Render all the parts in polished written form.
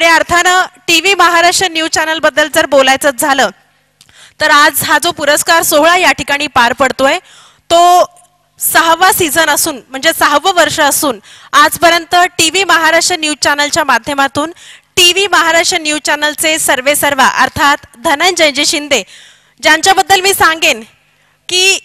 खऱ्या अर्थानं TV Maharashtra news channel बद्दल जर बोलायचं झालं तर आज हा जो पुरस्कार सोहळा या ठिकाणी पार पडतोय तो 6वा सीझन असून म्हणजे 6वं वर्ष असून आजपर्यंत टीव्ही महाराष्ट्र न्यूज चॅनलच्या माध्यमातून टीव्ही महाराष्ट्र न्यूज चॅनलचे सर्वेसर्वा अर्थात धनंजयजी शिंदे ज्यांच्याबद्दल मी सांगेन की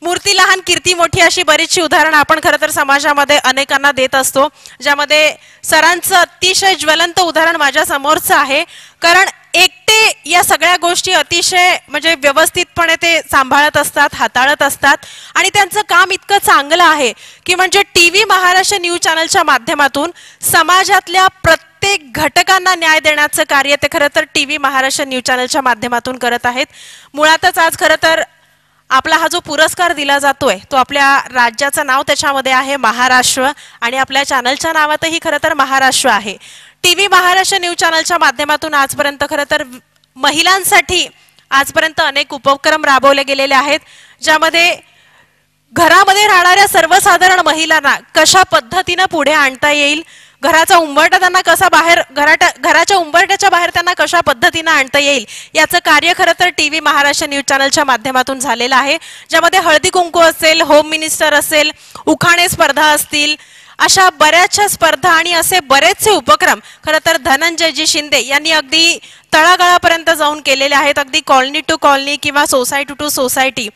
मूर्ती लहान कीर्ती मोठी अशी बरीचशी उदाहरणं आपण खरं तर समाजामध्ये अनेकांना देत असतो, ज्यामध्ये सरांचं अतिशय ज्वलंत उदाहरण माझ्या समोरचं आहे. कारण एकटे या सगळ्या गोष्टी अतिशय म्हणजे व्यवस्थितपणे ते सांभाळत असतात, हाताळत असतात आणि त्यांचं काम इतकं चांगलं आहे की म्हणजे टीव्ही महाराष्ट्र न्यूज चॅनलच्या माध्यमातून समाजातल्या प्रत्येक घटकांना न्याय देण्याचं कार्य ते खरं तर टीव्ही महाराष्ट्र न्यूज चॅनलच्या माध्यमातून करत आहेत. मुळातच आज खरं तर आपला हा जो पुरस्कार दिला जातोय तो आपल्या राज्याचं नाव त्याच्यामध्ये आहे महाराष्ट्र आणि आपल्या चॅनलच्या नावातही खरं तर महाराष्ट्र आहे. टीव्ही महाराष्ट्र न्यूज चॅनलच्या माध्यमातून आजपर्यंत खरं तर महिलांसाठी आजपर्यंत अनेक उपक्रम राबवले गेलेले आहेत, ज्यामध्ये घरामध्ये राहणाऱ्या सर्वसाधारण महिलांना कशा पद्धतीने पुढे आणता येईल, घराचा उंबरठा त्यांना कसा बाहेर घराच्या उंबरठ्याच्या बाहेर त्यांना कशा पद्धतीने आणता येईल याचं कार्य खरं तर टीव्ही महाराष्ट्र न्यूज चॅनलच्या माध्यमातून झालेलं आहे, ज्यामध्ये हळदी कुंकू असेल, होम मिनिस्टर असेल, उखाणे स्पर्धा असतील, अशा बऱ्याचशा स्पर्धा आणि असे बरेचसे उपक्रम खरं तर धनंजयजी शिंदे यांनी अगदी तळागाळापर्यंत जाऊन केलेले आहेत, अगदी कॉलनी टू कॉलनी किंवा सोसायटी टू सोसायटी.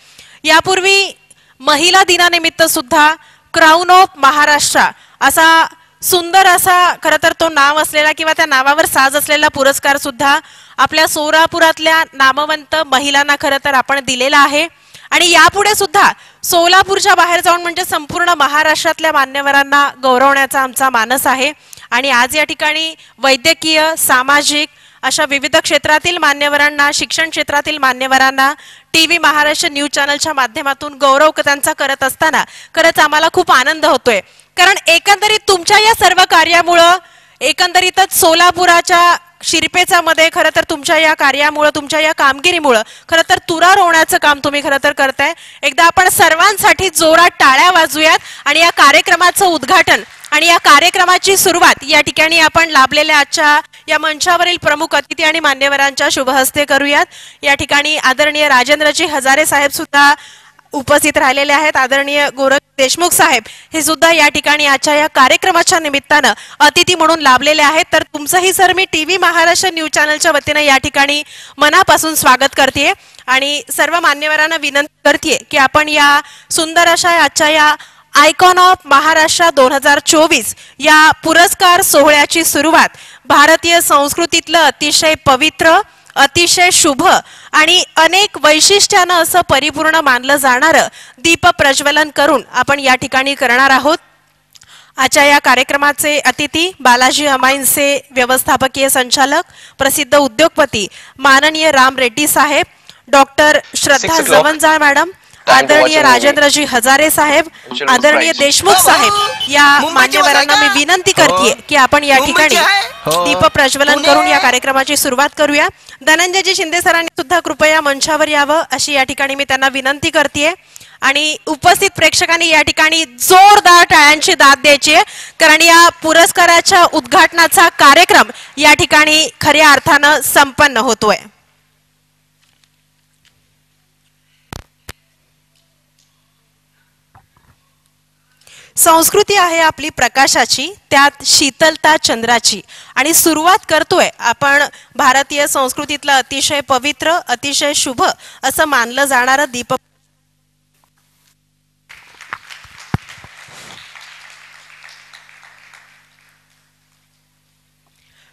यापूर्वी महिला दिनानिमित्त सुद्धा क्राऊन ऑफ महाराष्ट्र असा सुंदर असा खरं तर तो नाव असलेला किंवा त्या नावावर साज असलेला पुरस्कार सुद्धा आपल्या सोलापुरातल्या नामवंत महिलांना खरं तर आपण दिलेला आहे. आणि यापुढे सुद्धा सोलापूरच्या बाहेर जाऊन म्हणजे संपूर्ण महाराष्ट्रातल्या मान्यवरांना गौरवण्याचा आमचा मानस आहे. आणि आज या ठिकाणी वैद्यकीय, सामाजिक अशा विविध क्षेत्रातील मान्यवरांना, शिक्षण क्षेत्रातील मान्यवरांना टीव्ही महाराष्ट्र न्यूज चॅनलच्या माध्यमातून गौरव त्यांचा करत असताना खरंच आम्हाला खूप आनंद होतोय. कारण एकंदरीत तुमच्या या सर्व कार्यामुळे एकंदरीतच सोलापुराच्या शिरपेचा मध्ये खरं तर तुमच्या या कार्यामुळे, तुमच्या या कामगिरीमुळे खरं तर तुरा रोवण्याचं काम तुम्ही खरं तर करताय. एकदा आपण सर्वांसाठी जोरात टाळ्या वाजूयात आणि या कार्यक्रमाचं उद्घाटन आणि या कार्यक्रमाची सुरुवात या ठिकाणी आपण लाभलेल्या आजच्या या मंचावरील प्रमुख अतिथी आणि मान्यवरांच्या शुभ हस्ते करूयात. या ठिकाणी आदरणीय राजेंद्रजी हजारे साहेब सुद्धा उपस्थित राहिलेले आहेत. आदरणीय गोरख देशमुख साहेब हे सुद्धा या ठिकाणी आजच्या या कार्यक्रमाच्या निमित्तानं अतिथी म्हणून लाभलेले आहेत. तर तुमचंही सर मी टीव्ही महाराष्ट्र न्यूज चॅनलच्या वतीने या ठिकाणी मनापासून स्वागत करते आणि सर्व मान्यवरांना विनंती करते की आपण या सुंदर अशा आजच्या या आयकॉन ऑफ महाराष्ट्र 2024 या पुरस्कार सोहळ्याची सुरुवात भारतीय संस्कृतीतलं अतिशय पवित्र, अतिशय शुभ आणि अनेक वैशिष्ट्यानं असं परिपूर्ण मानलं जाणारं दीप प्रज्वलन करून आपण या ठिकाणी करणार आहोत. आजच्या या कार्यक्रमाचे अतिथी बालाजी अमाईंचे व्यवस्थापकीय संचालक, प्रसिद्ध उद्योगपती माननीय राम रेड्डी साहेब, डॉक्टर श्रद्धा जवंजाळ मॅडम, आदरणीय राजेंद्रजी हजारे साहेब, आदरणीय देशमुख साहेब या मान्यवरांना मी विनंती करते की आपण या ठिकाणी दीप प्रज्वलन करून या कार्यक्रमाची सुरुवात करूया. धनंजयजी शिंदे सरांनी सुद्धा कृपया मंचावर यावं अशी या ठिकाणी मी त्यांना विनंती करते आणि उपस्थित प्रेक्षकांनी या ठिकाणी जोरदार टाळ्यांची दाद द्यायची आहे, कारण या पुरस्काराच्या उद्घाटनाचा कार्यक्रम या ठिकाणी खऱ्या अर्थानं संपन्न होतोय. संस्कृती आहे आपली प्रकाशाची, त्यात शीतलता चंद्राची आणि सुरुवात करतोय आपण भारतीय संस्कृतीतलं अतिशय पवित्र, अतिशय शुभ असं मानलं जाणारं दीप.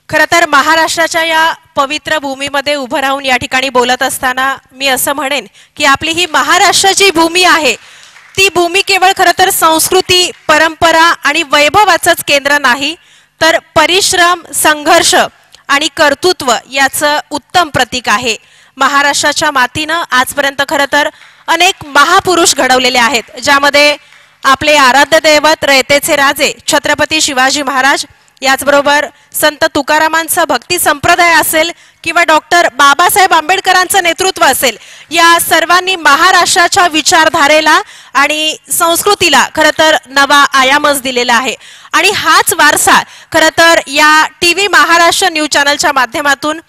खरं तर महाराष्ट्राच्या या पवित्र भूमीमध्ये उभं राहून या ठिकाणी बोलत असताना मी असं म्हणेन की आपली ही महाराष्ट्राची भूमी आहे ती भूमी केवळ खरं तर संस्कृती, परंपरा आणि वैभवाचंच केंद्र नाही, तर परिश्रम, संघर्ष आणि कर्तृत्व याचं उत्तम प्रतीक आहे. महाराष्ट्राच्या मातीनं आजपर्यंत खरं तर अनेक महापुरुष घडवलेले आहेत, ज्यामध्ये आपले आराध्य दैवत रयतेचे राजे छत्रपती शिवाजी महाराज याचबरोबर संत तुकारामांचा भक्ती संप्रदाय असेल किंवा डॉक्टर बाबासाहेब आंबेडकरांचं नेतृत्व असेल, या सर्वांनी महाराष्ट्राच्या विचारधारेला आणि संस्कृतीला खरं तर नवा आयामच दिलेला आहे. आणि हाच वारसा खरं तर या टीव्ही महाराष्ट्र न्यूज चॅनलच्या माध्यमातून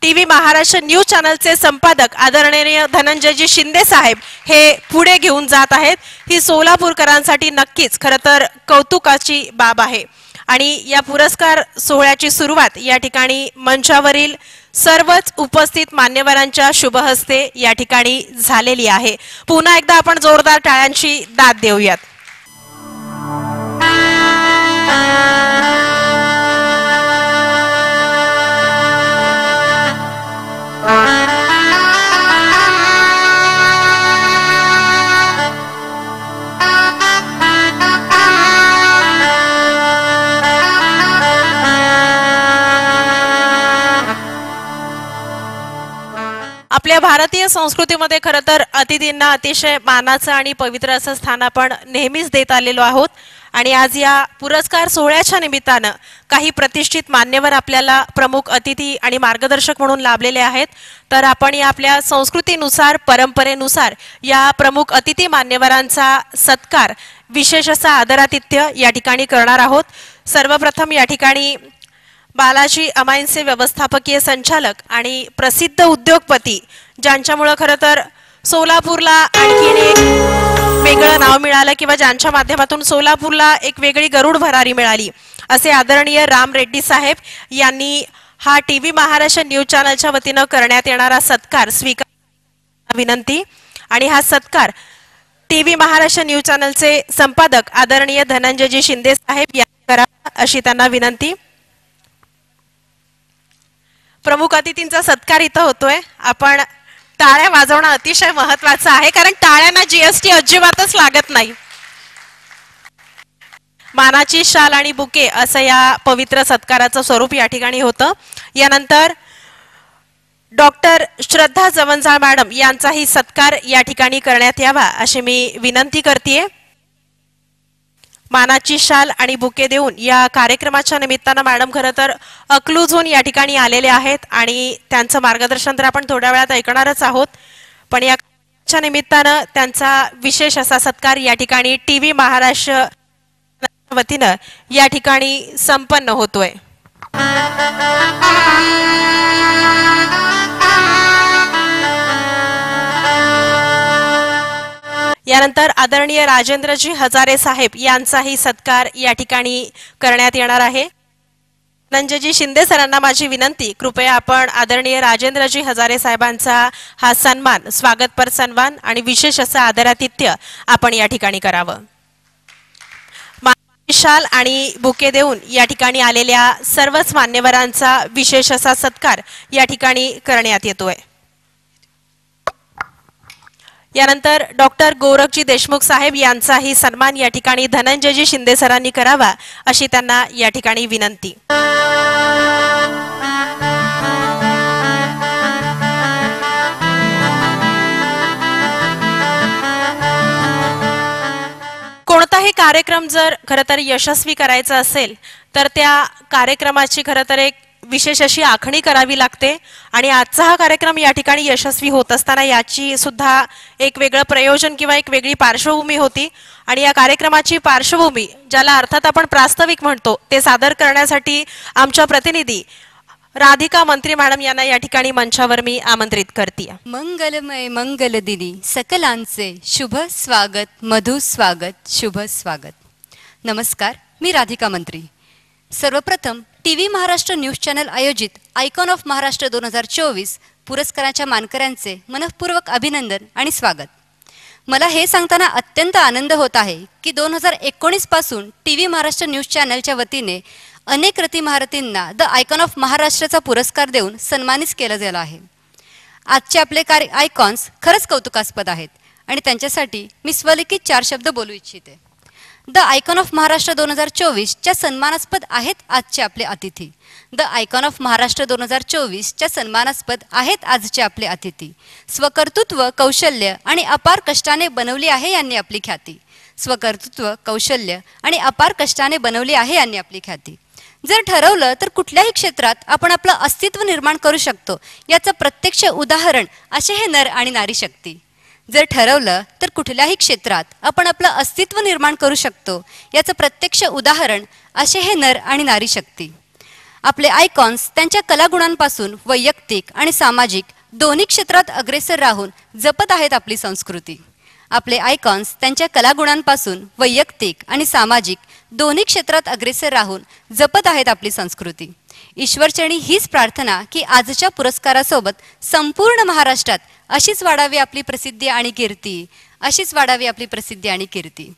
टीव्ही महाराष्ट्र न्यूज चॅनलचे संपादक आदरणीय धनंजयजी शिंदे साहेब हे पुढे घेऊन जात आहेत. ही सोलापूरकरांसाठी नक्कीच खरं तर कौतुकाची बाब आहे. आणि या पुरस्कार सोहळ्याची सुरुवात या ठिकाणी मंचावरील सर्वच उपस्थित मान्यवरांच्या शुभहस्ते या ठिकाणी झालेली आहे. पुन्हा एकदा आपण जोरदार टाळ्यांची दाद देऊयात. आपल्या भारतीय संस्कृतीमध्ये खरं तर अतिथींना अतिशय मानाचं आणि पवित्र असं स्थान आपण नेहमीच देत आलेलो आहोत. आणि आज या पुरस्कार सोहळ्याच्या निमित्तानं काही प्रतिष्ठित मान्यवर आपल्याला प्रमुख अतिथी आणि मार्गदर्शक म्हणून लाभलेले आहेत. तर आपण या आपल्या संस्कृतीनुसार परंपरेनुसार या प्रमुख अतिथी मान्यवरांचा सत्कार विशेष असा आदरातिथ्य या ठिकाणी करणार आहोत. सर्वप्रथम या ठिकाणी बालाजी अमाईनचे व्यवस्थापकीय संचालक आणि प्रसिद्ध उद्योगपती, ज्यांच्यामुळे खरं तर सोलापूरला आणखीन एक वेगळं नाव मिळालं किंवा ज्यांच्या माध्यमातून सोलापूरला एक वेगळी गरुड भरारी मिळाली, असे आदरणीय राम रेड्डी साहेब यांनी हा टीव्ही महाराष्ट्र न्यूज चॅनलच्या वतीनं करण्यात येणारा सत्कार स्वीकार विनंती. आणि हा सत्कार टीव्ही महाराष्ट्र न्यूज चॅनलचे संपादक आदरणीय धनंजयजी शिंदे साहेब यांनी करावा अशी त्यांना विनंती. प्रमुख अतिथींचा सत्कार इथं होतोय. आपण टाळ्या वाजवणं अतिशय महत्त्वाचं आहे, कारण टाळ्यांना जीएसटी अजिबातच लागत नाही. मानाची शाल आणि बुके असं या पवित्र सत्काराचं स्वरूप या ठिकाणी होतं. यानंतर डॉक्टर श्रद्धा जवंजाळ मॅडम यांचाही सत्कार या ठिकाणी करण्यात यावा अशी मी विनंती करतेय. मानाची शाल आणि बुके देऊन या कार्यक्रमाच्या निमित्तानं मॅडम खरं तर अकलूजहून या ठिकाणी आलेले आहेत आणि त्यांचं मार्गदर्शन तर आपण थोड्या वेळात ऐकणारच आहोत. पण या निमित्तानं त्यांचा विशेष असा सत्कार या ठिकाणी टीव्ही महाराष्ट्र वतीनं या ठिकाणी संपन्न होतोय. यानंतर आदरणीय राजेंद्रजी हजारे साहेब यांचाही सत्कार या ठिकाणी करण्यात येणार आहे. धनंजयजी शिंदे सरांना माझी विनंती, कृपया आपण आदरणीय राजेंद्रजी हजारे साहेबांचा हा सन्मान, स्वागतपर सन्मान आणि विशेष असं आदरातिथ्य आपण या ठिकाणी करावं. शाल आणि बुके देऊन या ठिकाणी आलेल्या सर्वच मान्यवरांचा विशेष असा सत्कार या ठिकाणी करण्यात येतोय. यानंतर डॉक्टर गोरखजी देशमुख साहेब यांचाही सन्मान या ठिकाणी धनंजयजी शिंदे सरांनी करावा अशी त्यांना या ठिकाणी विनंती. कोणताही कार्यक्रम जर खरं तर यशस्वी करायचा असेल तर त्या कार्यक्रमाची खरं तर एक विशेष अशी आखणी करावी लागते. आणि आजचा हा कार्यक्रम या ठिकाणी यशस्वी होत असताना याची सुद्धा एक वेगळं प्रयोजन किंवा एक वेगळी पार्श्वभूमी होती. आणि या कार्यक्रमाची पार्श्वभूमी, ज्याला अर्थात आपण प्रास्ताविक म्हणतो, ते सादर करण्यासाठी आमच्या प्रतिनिधी राधिका मंत्री मॅडम यांना या ठिकाणी मंचावर मी आमंत्रित करते. मंगलमय मंगलदिनी सकलांचे शुभ स्वागत, मधु स्वागत, शुभ स्वागत. नमस्कार, मी राधिका मंत्री. सर्वप्रथम टीव्ही महाराष्ट्र न्यूज चॅनल आयोजित आयकॉन ऑफ महाराष्ट्र 2024 पुरस्काराच्या मानकऱ्यांचे मनःपूर्वक अभिनंदन आणि स्वागत. मला हे सांगताना अत्यंत आनंद होत आहे की 2019 पासून टीव्ही महाराष्ट्र न्यूज चॅनलच्या वतीने अनेक रतिमहारथींना द आयकॉन ऑफ महाराष्ट्राचा पुरस्कार देऊन सन्मानित केलं गेलं आहे. आजचे आपले आयकॉन्स खरंच कौतुकास्पद आहेत आणि त्यांच्यासाठी मी स्वलिखित 4 शब्द बोलू इच्छिते. द आयकॉन ऑफ महाराष्ट्र 2024 च्या सन्मानास्पद आहेत आजचे आपले अतिथी. द आयकॉन ऑफ महाराष्ट्र 2024 च्या सन्मानास्पद आहेत आजचे आपले अतिथी. स्वकर्तृत्व, कौशल्य आणि अपार कष्टाने बनवली आहे यांनी आपली ख्याती. स्वकर्तृत्व, कौशल्य आणि अपार कष्टाने बनवली आहे यांनी आपली ख्याती. जर ठरवलं तर कुठल्याही क्षेत्रात आपण आपलं अस्तित्व निर्माण करू शकतो याचं प्रत्यक्ष उदाहरण असे हे नर आणि नारी शक्ती. जर ठरवलं तर कुठल्याही क्षेत्रात आपण आपलं अस्तित्व निर्माण करू शकतो याचं प्रत्यक्ष उदाहरण असे हे नर आणि नारी शक्ती. आपले आयकॉन्स त्यांच्या कलागुणांपासून वैयक्तिक आणि सामाजिक दोन्ही क्षेत्रात अग्रेसर राहून जपत आहेत आपली संस्कृती. आपले आयकॉन्स त्यांच्या कलागुणांपासून वैयक्तिक आणि सामाजिक दोन्ही क्षेत्रात अग्रेसर राहून जपत आहेत आपली संस्कृती. ईश्वरचरणी हीच प्रार्थना की आजच्या पुरस्कारासोबत संपूर्ण महाराष्ट्रात अशीच वाढावी आपली प्रसिद्धी आणि कीर्ती, अशीच वाढावी आपली प्रसिद्धी आणि कीर्ती.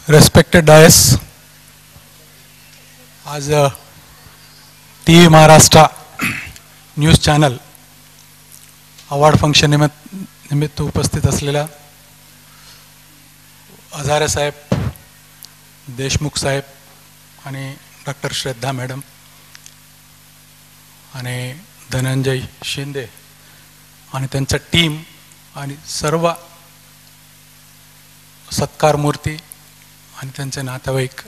Respected dais, आज TV Maharashtra news channel award function निमित्त उपस्थित असलेल्या हजारे साहेब, देशमुख साहेब आणि डॉक्टर श्रद्धा मॅडम आणि धनंजय शिंदे आणि त्यांचा टीम आणि सर्व सत्कार मूर्ती आणि त्यांचे नातेवाईक,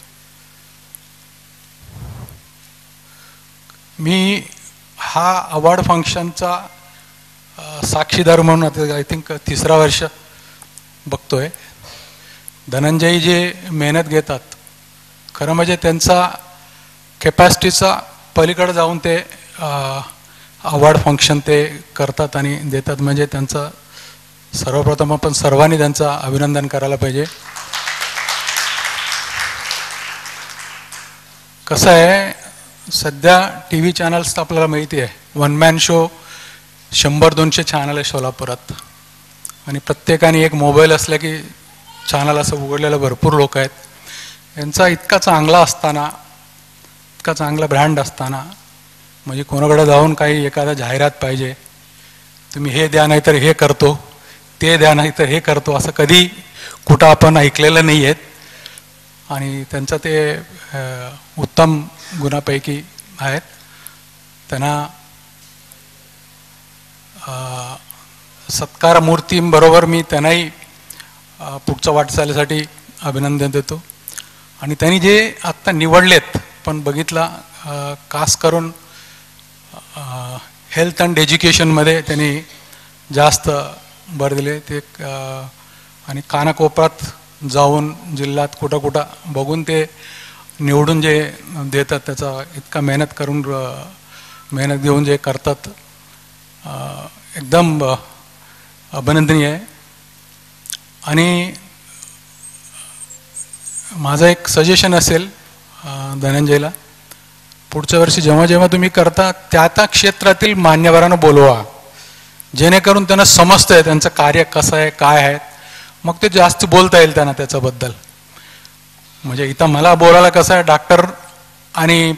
मी हा अवॉर्ड फंक्शनचा साक्षीदार म्हणून आता आय थिंक 3रा वर्ष बघतोय. धनंजय जे मेहनत घेतात, खरं म्हणजे त्यांचा कॅपॅसिटीचा पलीकडे जाऊन ते अवॉर्ड फंक्शन ते करतात आणि देतात, म्हणजे त्यांचं सर्वप्रथम आपण सर्वांनी त्यांचं अभिनंदन करायला पाहिजे. कसं आहे, सध्या TV चॅनल्स तर आपल्याला माहिती आहे, वन मॅन शो 100-200 चॅनल आहे सोलापुरात आणि प्रत्येकाने एक मोबाईल असला की चॅनल असं उघडलेलं भरपूर लोक आहेत. यांचा इतका चांगला असताना, इतका चांगला ब्रँड असताना, म्हणजे कोणाकडे जाऊन काही एखादा जाहिरात पाहिजे, तुम्ही हे द्या नाही तर हे करतो, ते द्या नाही तर हे करतो, असं कधी कुठं आपण ऐकलेलं नाही आहेत. आणि त्यांचं ते उत्तम गुणापैकी आहेत. त्यांना सत्कार मूर्तींबरोबर मी त्यांनाही पुढच्या वाटचालीसाठी अभिनंदन देतो. आणि त्यांनी जे आत्ता निवडलेत, पण बघितला खास करून हेल्थ अँड एज्युकेशनमध्ये त्यांनी जास्त भर दिले. ते आणि कानाकोपऱ्यात जाऊन जिल्ह्यात कुठं कुठं बघून ते निवडून जे देतात, त्याचा इतका मेहनत घेऊन जे करतात, एकदम अभिनंदनीय आहे. आणि माझं एक सजेशन असेल धनंजयला, पुढच्या वर्षी जेव्हा जेव्हा तुम्ही करता त्या क्षेत्रातील मान्यवरांना बोलवा, जेणेकरून त्यांना समजतंय त्यांचं कार्य कसं आहे, काय आहे, मग ते जास्त बोलता येईल त्यांना त्याच्याबद्दल. म्हणजे इथं मला बोलायला कसं आहे, डॉक्टर आणि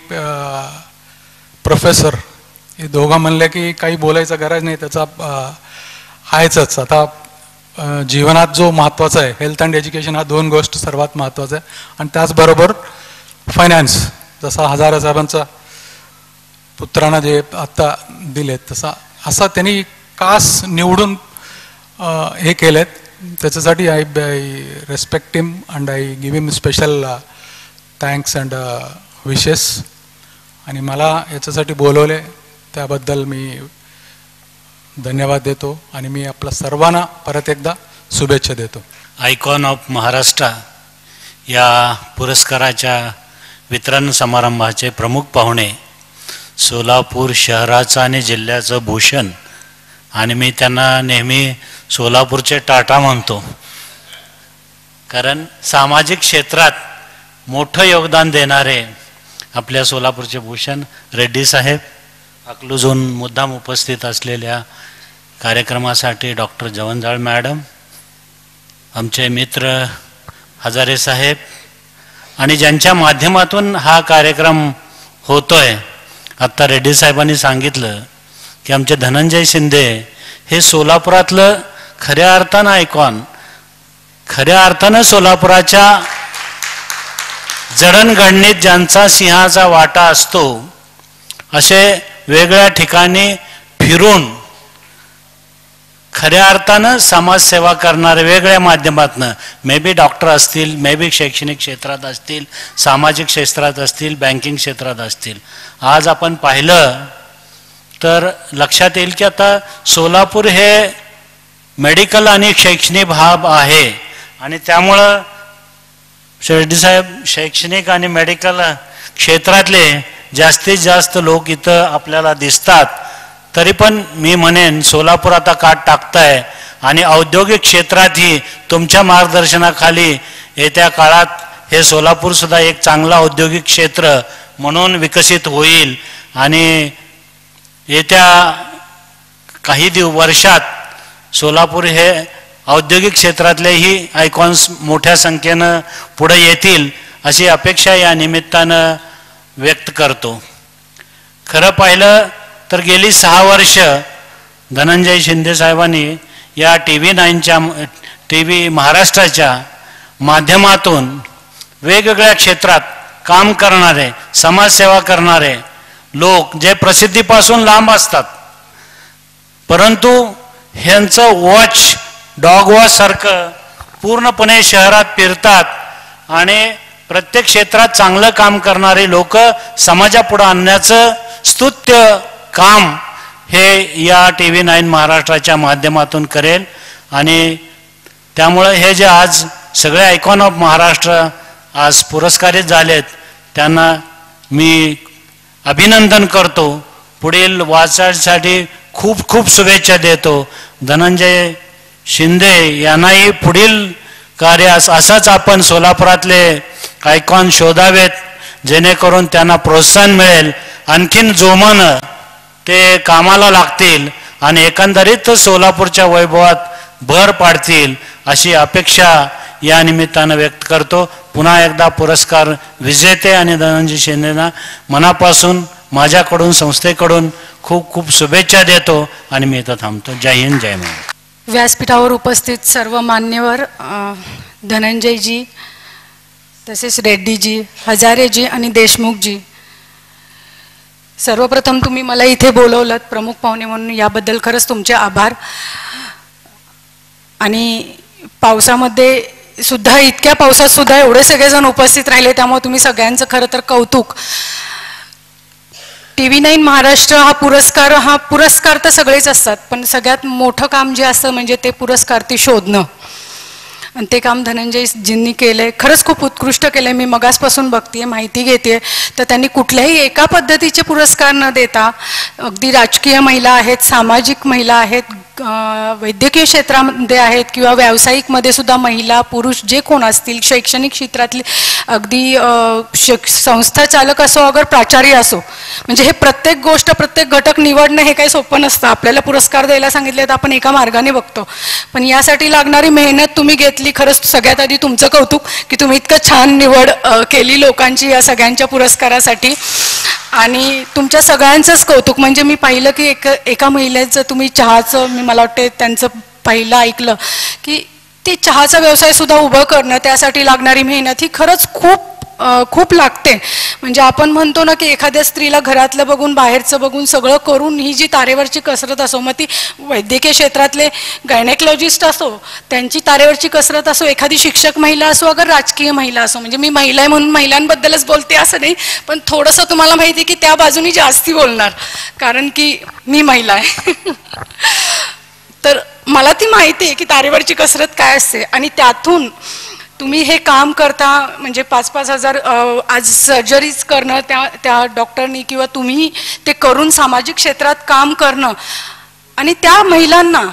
प्रोफेसर हे दोघं म्हणले की काही बोलायचं गरज नाही, त्याचा आहेच. आता जीवनात जो महत्त्वाचा आहे, हेल्थ अँड एज्युकेशन, हा 2 गोष्ट सर्वात महत्त्वाचं आहे. आणि त्याचबरोबर फायनान्स, जसा हजारे साहेबांचा पुत्रांना जे आत्ता दिलेत, असा त्यांनी खास निवडून हे केलेत. त्याच्यासाठी I respect him and I give him special thanks and wishes. आणि मला याच्यासाठी बोलवले त्याबद्दल मी धन्यवाद देतो आणि मी आपल्या सर्वांना परत एकदा शुभेच्छा देतो. आयकॉन ऑफ महाराष्ट्र या पुरस्काराच्या वितरण समारंभाचे प्रमुख पाहुणे, सोलापूर शहराचं आणि जिल्ह्याचं भूषण, आणि मी त्यांना नेहमी सोलापूरचे टाटा म्हणतो, कारण सामाजिक क्षेत्रात मोठं योगदान देणारे आपल्या सोलापूरचे भूषण रेड्डी साहेब, अकलूजहून मुद्दाम उपस्थित असलेल्या कार्यक्रमासाठी डॉक्टर जवंजाळ मॅडम, आमचे मित्र हजारे साहेब, आणि ज्यांच्या माध्यमातून हा कार्यक्रम होतोय. आत्ता रेड्डी साहेबांनी सांगितलं की आमचे धनंजय शिंदे हे सोलापुरातलं खऱ्या अर्थानं आयकॉन, खऱ्या अर्थानं सोलापुराच्या जडणघडणीत ज्यांचा सिंहाचा वाटा असतो, असे वेगळ्या ठिकाणी फिरून खऱ्या अर्थानं समाजसेवा करणारे वेगळ्या माध्यमातनं, मे बी डॉक्टर असतील, मे बी शैक्षणिक क्षेत्रात असतील, सामाजिक क्षेत्रात असतील, बँकिंग क्षेत्रात असतील. आज आपण पाहिलं तर लक्षात येईल की आता सोलापूर हे मेडिकल आणि शैक्षणिक हब आहे आणि त्यामुळं रेड्डी साहेब शैक्षणिक आणि मेडिकल क्षेत्रातले जास्तीत जास्त लोक इथं आपल्याला दिसतात. तरी पण मी म्हणेन सोलापूर आता काट टाकताय आणि औद्योगिक क्षेत्रातही तुमच्या मार्गदर्शनाखाली येत्या काळात हे सोलापूर सुद्धा एक चांगला औद्योगिक क्षेत्र म्हणून विकसित होईल आणि येत्या काही वर्षात सोलापूर हे औद्योगिक क्षेत्रातलेही आयकॉन्स मोठ्या संख्येनं पुढे येतील अशी अपेक्षा या निमित्तानं व्यक्त करतो. खरं पाहिलं तर गेली 6 वर्ष धनंजय शिंदे साहेबांनी या TV महाराष्ट्राच्या माध्यमातून वेगवेगळ्या क्षेत्रात काम करणारे, समाजसेवा करणारे लोक जे प्रसिद्धीपासून लांब असतात, परंतु ह्यांचं डॉग वॉच सारखं पूर्णपणे शहरात फिरतात आणि प्रत्येक क्षेत्रात चांगलं काम करणारे लोक समाजापुढे आणण्याचं स्तुत्य काम हे या TV9 महाराष्ट्राच्या माध्यमातून करेल. आणि त्यामुळे हे जे आज सगळे आयकॉन ऑफ महाराष्ट्र आज पुरस्कारित झालेत त्यांना मी अभिनंदन करतो. पुढील वाटचालीसाठी खूप खूप शुभेच्छा देतो. धनंजय शिंदे यांनाही पुढील कार्य असंच आपण सोलापुरातले आयकॉन शोधावेत, जेणेकरून त्यांना प्रोत्साहन मिळेल, आणखीन जोमानं ते कामाला लागतील आणि एकंदरीत सोलापूरच्या वैभवात भर पाडतील अशी अपेक्षा या निमित्तानं व्यक्त करतो. पुन्हा एकदा पुरस्कार विजेते आणि धनंजय शिंदेंना मनापासून माझ्याकडून संस्थेकडून खूप खूप शुभेच्छा देतो आणि मी इथं थांबतो. जय हिंद, जय महाराष्ट्र. व्यासपीठावर उपस्थित सर्व मान्यवर, धनंजयजी, तसेच रेड्डीजी, हजारेजी आणि देशमुखजी, सर्वप्रथम तुम्ही मला इथे बोलवलं प्रमुख पाहुणे म्हणून, याबद्दल खरंच तुमचे आभार. आणि पावसामध्ये सुद्धा, इतक्या पावसात सुद्धा एवढे सगळेजण उपस्थित राहिले, त्यामुळे तुम्ही सगळ्यांचं खरं तर कौतुक. TV9 महाराष्ट्र हा पुरस्कार तर सगळेच असतात, पण सगळ्यात मोठं काम जे असतं म्हणजे ते पुरस्कार्थी शोधणं, आणि ते काम धनंजयजींनी केलंय. खरंच खूप उत्कृष्ट केलंय. मी मगासपासून बघतेय, माहिती घेते, तर त्यांनी कुठल्याही एका पद्धतीचे पुरस्कार न देता अगदी राजकीय महिला आहेत, सामाजिक महिला आहेत, वैद्यकीय क्षेत्रामध्ये आहेत किंवा व्यावसायिकमध्ये सुद्धा महिला पुरुष जे कोण असतील, शैक्षणिक क्षेत्रातले अगदी संस्था चालक असो अगर प्राचार्य असो, म्हणजे हे प्रत्येक गोष्ट, प्रत्येक घटक निवडणं हे काही सोपं नसतं. आपल्याला पुरस्कार द्यायला सांगितले तर आपण एका मार्गाने बघतो, पण यासाठी लागणारी मेहनत तुम्ही घेतली. खरंच सगळ्यात आधी तुमचं कौतुक की तुम्ही इतकं छान निवड केली लोकांची या सगळ्यांच्या पुरस्कारासाठी. आणि तुमच्या सगळ्यांचंच कौतुक. म्हणजे मी पाहिलं की एका महिलेचं तुम्ही चहाचं, मला वाटते त्यांचं पहिलं ऐकलं की ते चहाचा व्यवसाय सुद्धा उभं करणं, त्यासाठी लागणारी मेहनत ही खरंच खूप लागते. म्हणजे आपण म्हणतो ना की एखाद्या स्त्रीला घरातलं बघून, बाहेरचं बघून, सगळं करून ही जी तारेवरची कसरत असो, मग ती वैद्यकीय क्षेत्रातले गायनेकोलॉजिस्ट असो, त्यांची तारेवरची कसरत असो, एखादी शिक्षक महिला असो, अगर राजकीय महिला असो, म्हणजे मी महिला आहे म्हणून महिलांबद्दलच बोलते असं नाही, पण थोडंसं तुम्हाला माहिती की त्या बाजूनी जास्ती बोलणार, कारण की मी महिला आहे. तर मला ती माहिती आहे की तारेवरची कसरत काय असते. आणि त्यातून तुम्ही हे काम करता, म्हणजे 5-5 हजार आज सर्जरीज करणं त्या डॉक्टरनी किंवा तुम्ही ते करून सामाजिक क्षेत्रात काम करणं आणि त्या महिलांना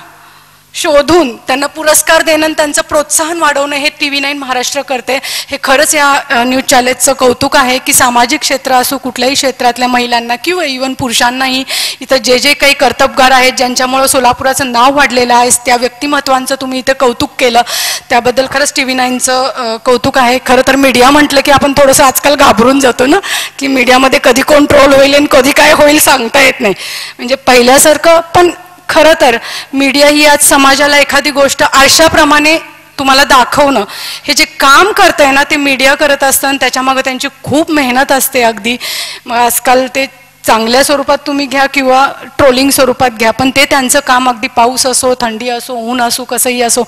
शोधून त्यांना पुरस्कार देणं, त्यांचं प्रोत्साहन वाढवणं हे TV9 महाराष्ट्र करते. हे खरंच या न्यूज चॅनेलचं कौतुक आहे की सामाजिक क्षेत्र असो, कुठल्याही क्षेत्रातल्या महिलांना किंवा इव्हन पुरुषांनाही इथं जे काही कर्तबगार आहेत, ज्यांच्यामुळे सोलापुराचं नाव वाढलेलं आहे, त्या व्यक्तिमत्वांचं तुम्ही इथे कौतुक केलं, त्याबद्दल खरंच TV9चं कौतुक आहे. खरं तर मीडिया म्हटलं की आपण थोडंसं आजकाल घाबरून जातो ना, की मीडियामध्ये कधी कोण ट्रोल होईल आणि कधी काय होईल सांगता येत नाही. म्हणजे पहिल्यासारखं, पण खरं तर मीडिया ही आज समाजाला एखादी गोष्ट आरशाप्रमाणे तुम्हाला दाखवणं, हे जे काम करतंय ना ते मीडिया करत असतं आणि त्याच्यामागे त्यांची खूप मेहनत असते. अगदी मग आजकाल ते चांगल्या स्वरूपात तुम्ही घ्या किंवा ट्रोलिंग स्वरूपात घ्या, पण ते त्यांचं काम अगदी पाऊस असो, थंडी असो, ऊन असो, कसंही असो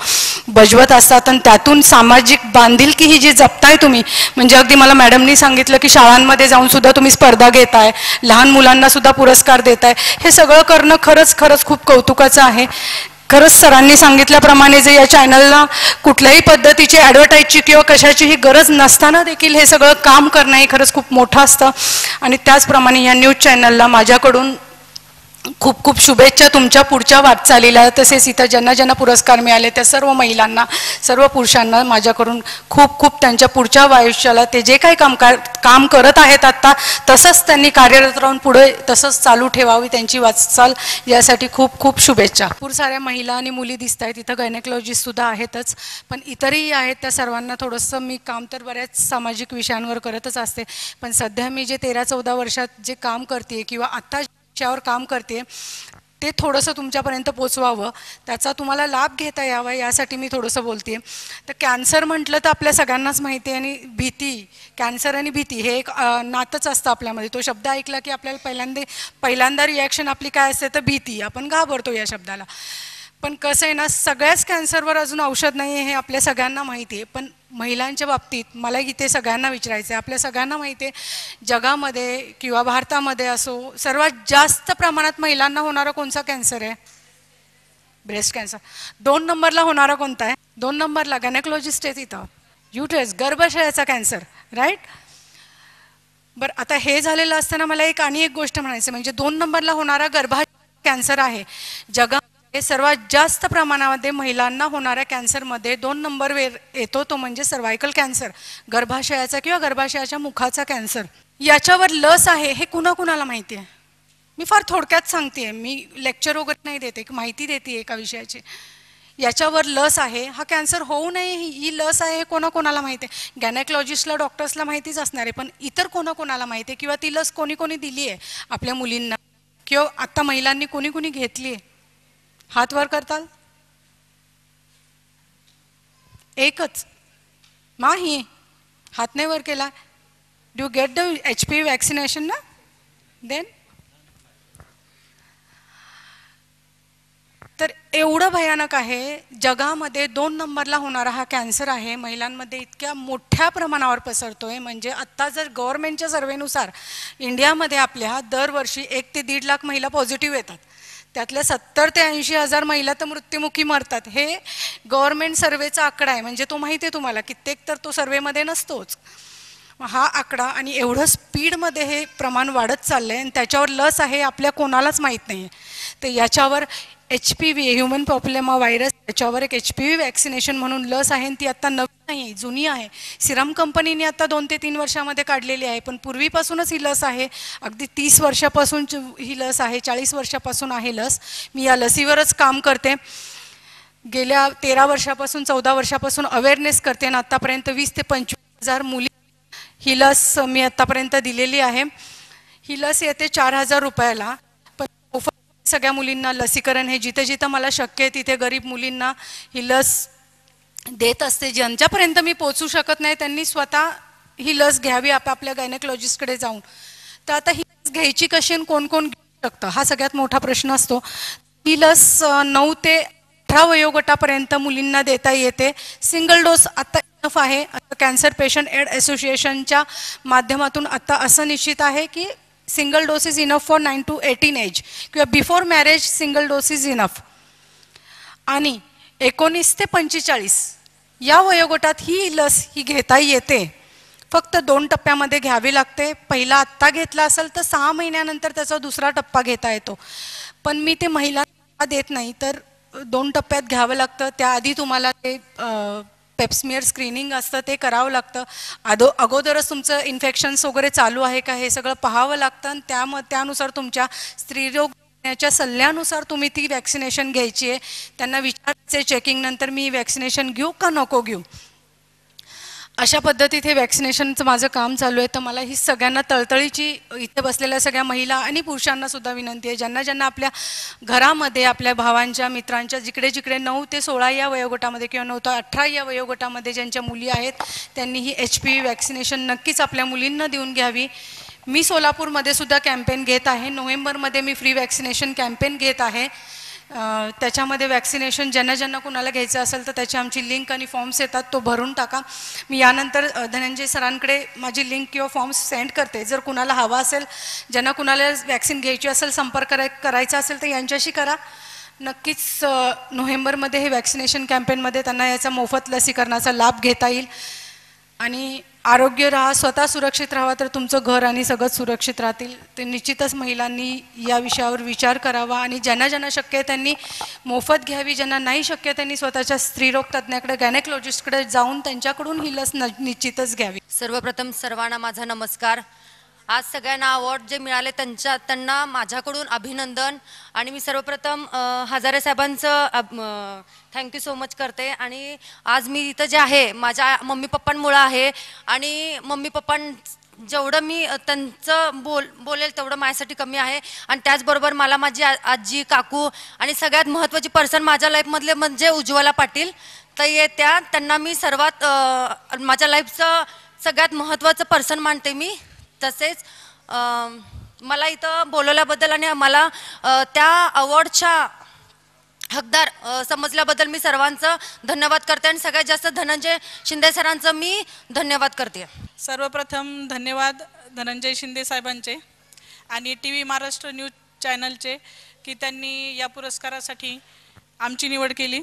बजवत असतात. आणि त्यातून सामाजिक बांधिलकी ही जी जपताय तुम्ही, म्हणजे अगदी मला मॅडमनी सांगितलं की शाळांमध्ये जाऊन सुद्धा तुम्ही स्पर्धा घेताय, लहान मुलांना सुद्धा पुरस्कार देताय, हे सगळं करणं खरंच खूप कौतुकाचं आहे. खरंच सरांनी सांगितल्याप्रमाणे जे या चॅनलला कुठल्याही पद्धतीची ॲडव्हर्टाईजची किंवा कशाचीही गरज नसताना देखील हे सगळं काम करणं हे खरंच खूप मोठं असतं. आणि त्याचप्रमाणे या न्यूज चॅनलला माझ्याकडून खूप खूप शुभेच्छा तुमच्या पुढच्या वाटचालीला. तसेच इथं ज्यांना ज्यांना पुरस्कार मिळाले त्या सर्व महिलांना, सर्व पुरुषांना माझ्याकडून खूप खूप त्यांच्या पुढच्या आयुष्याला ते जे काही काम करत आहेत आत्ता तसंच त्यांनी कार्यरत राहून पुढे तसंच चालू ठेवावी त्यांची वाटचाल, यासाठी खूप खूप शुभेच्छा. भरपूर साऱ्या महिला आणि मुली दिसत आहेत इथं, गायनेकॉलॉजिस्टसुद्धा आहेतच, पण इतरही आहेत. त्या सर्वांना थोडंसं मी काम तर बऱ्याच सामाजिक विषयांवर करतच असते, पण सध्या मी जे 13-14 वर्षात जे काम करते किंवा आत्ता वर काम करते ते थोडंसं तुमच्यापर्यंत पोचवावं, त्याचा तुम्हाला लाभ घेता यावा यासाठी मी थोडंसं बोलते. तर कॅन्सर म्हटलं तर आपल्या सगळ्यांनाच माहिती आहे, आणि भीती, कॅन्सर आणि भीती हे एक नातंच असतं आपल्यामध्ये. तो शब्द ऐकला की आपल्याला पहिल्यांदा रिॲक्शन आपली काय असते तर भीती, आपण घाबरतो या शब्दाला. पण कसं आहे ना, सगळ्याच कॅन्सरवर अजून औषध नाही आहे हे आपल्या सगळ्यांना माहिती आहे. पण महिलांच्या बाबतीत मला इथे सगळ्यांना विचारायचं आहे, आपल्या सगळ्यांना माहिती आहे जगामध्ये किंवा भारतामध्ये असो सर्वात जास्त प्रमाणात महिलांना होणारा कोणता कॅन्सर आहे? Breast cancer. 2 नंबरला होणारा कोणता आहे? 2 नंबरला गायनेकॉलॉजिस्ट आहे तिथं, युट्रस, गर्भाशयाचा कॅन्सर, राईट. बरं, आता हे झालेलं असताना मला आणि एक गोष्ट म्हणायचं, म्हणजे 2 नंबरला होणारा गर्भाशय कॅन्सर आहे. जगामध्ये सर्वात जास्त प्रमाणामध्ये महिलांना होणाऱ्या कॅन्सरमध्ये 2 नंबर येतो, तो म्हणजे सर्वायकल कॅन्सर, गर्भाशयाचा किंवा गर्भाशयाच्या मुखाचा कॅन्सर. याच्यावर लस आहे हे कुणाकुणाला माहिती आहे? मी फार थोडक्यात सांगते, मी लेक्चर वगैरे नाही देते, माहिती देते एका विषयाची. याच्यावर लस आहे, हा कॅन्सर होऊ नये ही लस आहे, कोणाकोणाला माहिती आहे? गायनेकॉलॉजिस्टला, डॉक्टर्सला माहितीच असणार आहे, पण इतर कोणाकोणाला माहिती आहे? किंवा ती लस कोणी कोणी दिली आहे आपल्या मुलींना, किंवा आत्ता महिलांनी कोणी कोणी घेतली आहे? हात वर करताल? एकच माही हात नाही वर केला. Do get the HPV vaccination ना? देन तर एवढं भयानक आहे. जगामध्ये 2 नंबरला होणारा हा कॅन्सर आहे, महिलांमध्ये इतक्या मोठ्या प्रमाणावर पसरतोय. म्हणजे आत्ता जर गव्हर्नमेंटच्या सर्वेनुसार इंडियामध्ये आपल्या दरवर्षी 1 ते 1.5 लाख महिला पॉझिटिव्ह येतात, त्यातल्या 70 ते 80 हजार महिला तर मृत्युमुखी मरतात. हे गव्हर्नमेंट सर्वेचा आकडा आहे, म्हणजे तो माहिती आहे तुम्हाला, कित्येक तर तो सर्वेमध्ये नसतोच हा आकडा. आणि एवढं स्पीडमध्ये हे प्रमाण वाढत चाललं आहे, आणि त्याच्यावर लस आहे आपल्या कोणालाच माहीत नाही आहे. तर याच्यावर HPV ह्युमन पॉप्युलेमा व्हायरस, त्याच्यावर एक HPV वॅक्सिनेशन म्हणून लस आहे, आणि ती आत्ता नवीन नाही, जुनी आहे. सिरम कंपनीने आता 2 ते 3 वर्षामध्ये काढलेली आहे, पण पूर्वीपासूनच ही लस आहे. अगदी 30 वर्षापासून ही लस आहे, 40 वर्षापासून आहे लस. मी या लसीवरच काम करते. गेल्या 13 वर्षापासून 14 वर्षापासून अवेअरनेस करते, आणि आत्तापर्यंत 20 ते 25 हजार मुली ही लस मी आत्तापर्यंत दिलेली आहे. ही लस येते 4,000 रुपयाला. पण सगळ्या मुलींना लसीकरण हे जिथे जिथं मला शक्य आहे तिथे गरीब मुलींना ही लस देत असते. ज्यांच्यापर्यंत मी पोचू शकत नाही त्यांनी स्वतः ही लस घ्यावी आपापल्या गायनेकॉलॉजिस्टकडे जाऊन. तर आता ही लस घ्यायची कशी आणि कोण कोण घेऊ शकतं हा सगळ्यात मोठा प्रश्न असतो. ही लस 9 ते 18 वयोगटापर्यंत मुलींना देता येते. सिंगल डोस आता इनफ आहे. कॅन्सर पेशंट एड असोसिएशनच्या माध्यमातून आता असं निश्चित आहे की single dose is enough for 9 to 18 age किंवा before marriage single dose is enough. आणि 19 ते 45 या वयोगटात ही लस ही घेता येते. फक्त 2 टप्प्यामध्ये घ्यावी लागते. पहिला आत्ता घेतला असेल तर 6 महिन्यानंतर त्याचा दुसरा टप्पा घेता येतो. पण मी ते महिलांना देत नाही, तर 2 टप्प्यात घ्यावं लागतं. त्याआधी तुम्हाला ते पेप्समियर स्क्रीनिंग असतं ते करावं लागतं. अगोदरच तुमचं इन्फेक्शन्स वगैरे चालू आहे का हे सगळं पाहावं लागतं. आणि त्यानुसार तुमच्या स्त्रीरोग च्या सल्ल्यानुसार तुम्ही ती वॅक्सिनेशन घ्यायची आहे. त्यांना विचारायचे चेकिंग नंतर मी वॅक्सिनेशन घेऊ का नको घेऊ. अशा पद्धतीत हे वॅक्सिनेशनचं माझं काम चालू आहे. तर मला ही सगळ्यांना तळतळीची इथे बसलेल्या सगळ्या महिला आणि पुरुषांना सुद्धा विनंती आहे, ज्यांना ज्यांना आपल्या घरामध्ये आपल्या भावांच्या मित्रांच्या जिकडे जिकडे 9 ते 16 या वयोगटामध्ये किंवा 9 ते 18 या वयोगटामध्ये ज्यांच्या मुली आहेत त्यांनी ही HPV वॅक्सिनेशन नक्कीच आपल्या मुलींना देऊन घ्यावी. मी सोलापूरमध्ये सुद्धा कॅम्पेन घेत आहे. नोव्हेंबरमध्ये मी फ्री वॅक्सिनेशन कॅम्पेन घेत आहे. त्याच्यामध्ये वॅक्सिनेशन ज्यांना ज्यांना कुणाला घ्यायचं असेल तर त्याची आमची लिंक आणि फॉर्म्स येतात, तो भरून टाका. मी यानंतर धनंजय सरांकडे माझी लिंक किंवा फॉर्म्स सेंड करते. जर कुणाला हवा असेल, ज्यांना कुणाला वॅक्सिन घ्यायची असेल, संपर्क करायचा असेल तर यांच्याशी करा. नक्कीच नोव्हेंबरमध्ये हे वॅक्सिनेशन कॅम्पेनमध्ये त्यांना याचा मोफत लसीकरणाचा लाभ घेता येईल. आणि आरोग्य राहा, स्वतः सुरक्षित राहावा तर तुमचं घर आणि सगळं सुरक्षित राहतील. ते निश्चितच महिलांनी या विषयावर विचार करावा आणि ज्यांना ज्यांना शक्य आहे त्यांनी मोफत घ्यावी, ज्यांना नाही शक्य त्यांनी स्वतःच्या स्त्रीरोग तज्ज्ञाकडे गायनेकोलॉजिस्टकडे जाऊन त्यांच्याकडून ही लस निश्चितच घ्यावी. सर्वप्रथम सर्वांना माझा नमस्कार. आज सगळ्यांना अवॉर्ड जे मिळाले त्यांना माझ्याकडून अभिनंदन. आणि मी सर्वप्रथम हजारे साहेबांचं थँक्यू सो मच करते. आणि आज मी इथं जे आहे माझ्या मम्मी पप्पांमुळं आहे. आणि मम्मी पप्पां जेवढं मी त्यांचं बोलेल तेवढं माझ्यासाठी कमी आहे. आणि त्याचबरोबर मला माझी आजी काकू आणि सगळ्यात महत्त्वाची पर्सन माझ्या लाईफमधले म्हणजे उज्ज्वला पाटील तर त्यांना मी सर्वात माझ्या लाईफचं सगळ्यात महत्त्वाचं पर्सन मानते मी. तसेच मला इथं बोलवल्याबद्दल आणि मला त्या अवॉर्डच्या हकदार समजल्याबद्दल मी सर्वांचं धन्यवाद करते. आणि सगळ्यात जास्त धनंजय शिंदे सरांचं मी धन्यवाद करते. सर्वप्रथम धन्यवाद धनंजय शिंदे साहेबांचे आणि TV महाराष्ट्र न्यूज चॅनलचे की त्यांनी या पुरस्कारासाठी आमची निवड केली.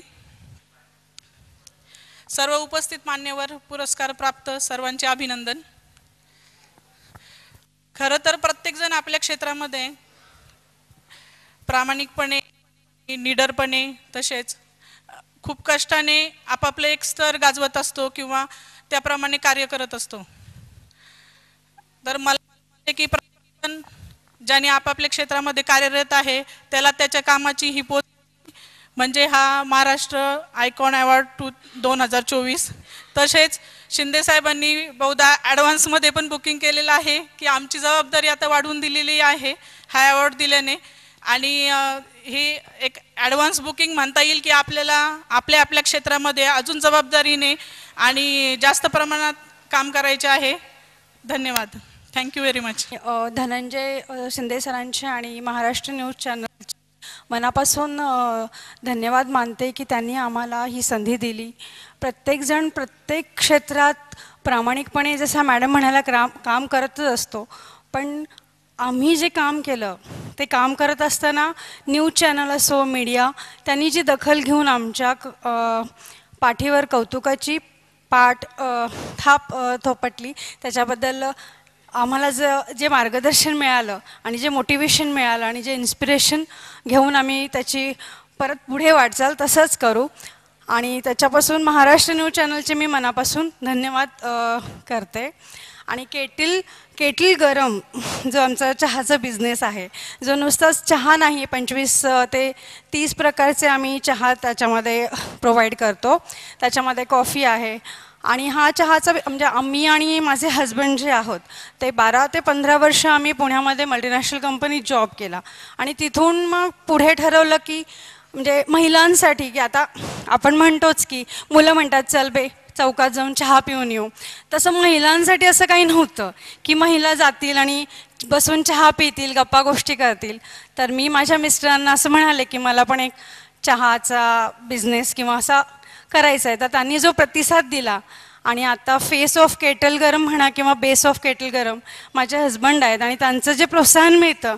सर्व उपस्थित मान्यवर पुरस्कार प्राप्त सर्वांचे अभिनंदन. खरं तर प्रत्येकजण आपल्या क्षेत्रामध्ये प्रामाणिकपणे निडरपणे तसेच खूप कष्टाने आपापले एक स्तर गाजवत असतो किंवा त्याप्रमाणे कार्य करत असतो. तर मला वाटते की प्रत्येकजण ज्याने आपापल्या क्षेत्रामध्ये कार्यरत आहे त्याला त्याच्या कामाची ही पोच म्हणजे हा महाराष्ट्र आयकॉन अवॉर्ड 2024. तसेच शिंदे साहेबांनी बहुधा ॲडव्हान्समध्ये पण बुकिंग केलेलं आहे की आमची जबाबदारी आता वाढवून दिलेली आहे हा अवॉर्ड दिल्याने. आणि ही एक ॲडव्हान्स बुकिंग म्हणता येईल की आपल्याला आपल्या क्षेत्रामध्ये अजून जबाबदारीने आणि जास्त प्रमाणात काम करायचे आहे. धन्यवाद. Thank you very much. Dhananjay Shinde सरांचे आणि महाराष्ट्र न्यूज चॅनल मनापासून धन्यवाद मानते की त्यांनी आम्हाला ही संधी दिली. प्रत्येकजण प्रत्येक क्षेत्रात प्रामाणिकपणे जसं मॅडम म्हणायला काम करतच असतो. पण आम्ही जे काम केलं ते काम करत असताना न्यूज चॅनल असो मीडिया त्यांनी जी दखल घेऊन आमच्या पाठीवर कौतुकाची थाप थोपटली त्याच्याबद्दल आम्हाला जे मार्गदर्शन मिळालं आणि जे मोटिवेशन मिळालं आणि जे इन्स्पिरेशन घेऊन आम्ही त्याची परत पुढे वाटचाल तसंच करू. आणि त्याच्यापासून महाराष्ट्र न्यूज चॅनलचे मी मनापासून धन्यवाद करते. आणि केटल गरम जो आमचा चहाचा बिझनेस आहे जो नुसताच चहा नाही 25 ते 30 प्रकारचे आम्ही चहा त्याच्यामध्ये प्रोव्हाइड करतो. त्याच्यामध्ये कॉफी आहे. आणि हा चहाचा म्हणजे आम्ही आणि माझे हजबंड जे आहोत ते 12 ते 15 वर्ष आम्ही पुण्यामध्ये मल्टीनॅशनल कंपनीत जॉब केला. आणि तिथून मग पुढे ठरवलं की म्हणजे महिलांसाठी की आता आपण म्हणतोच की मुलं म्हणतात चल बे चौकात जाऊन चहा पिऊन येऊ. तसं महिलांसाठी असं काही नव्हतं की महिला जातील आणि बसून चहा पितील गप्पा गोष्टी करतील. तर मी माझ्या मिस्टरांना असं म्हणाले की मला पण एक चहाचा बिझनेस किंवा असा करायचा आहे. तर त्यांनी जो प्रतिसाद दिला आणि आता फेस ऑफ केटल गरम म्हणा किंवा बेस ऑफ केटल गरम माझे हजबंड आहेत आणि त्यांचं जे प्रोत्साहन मिळतं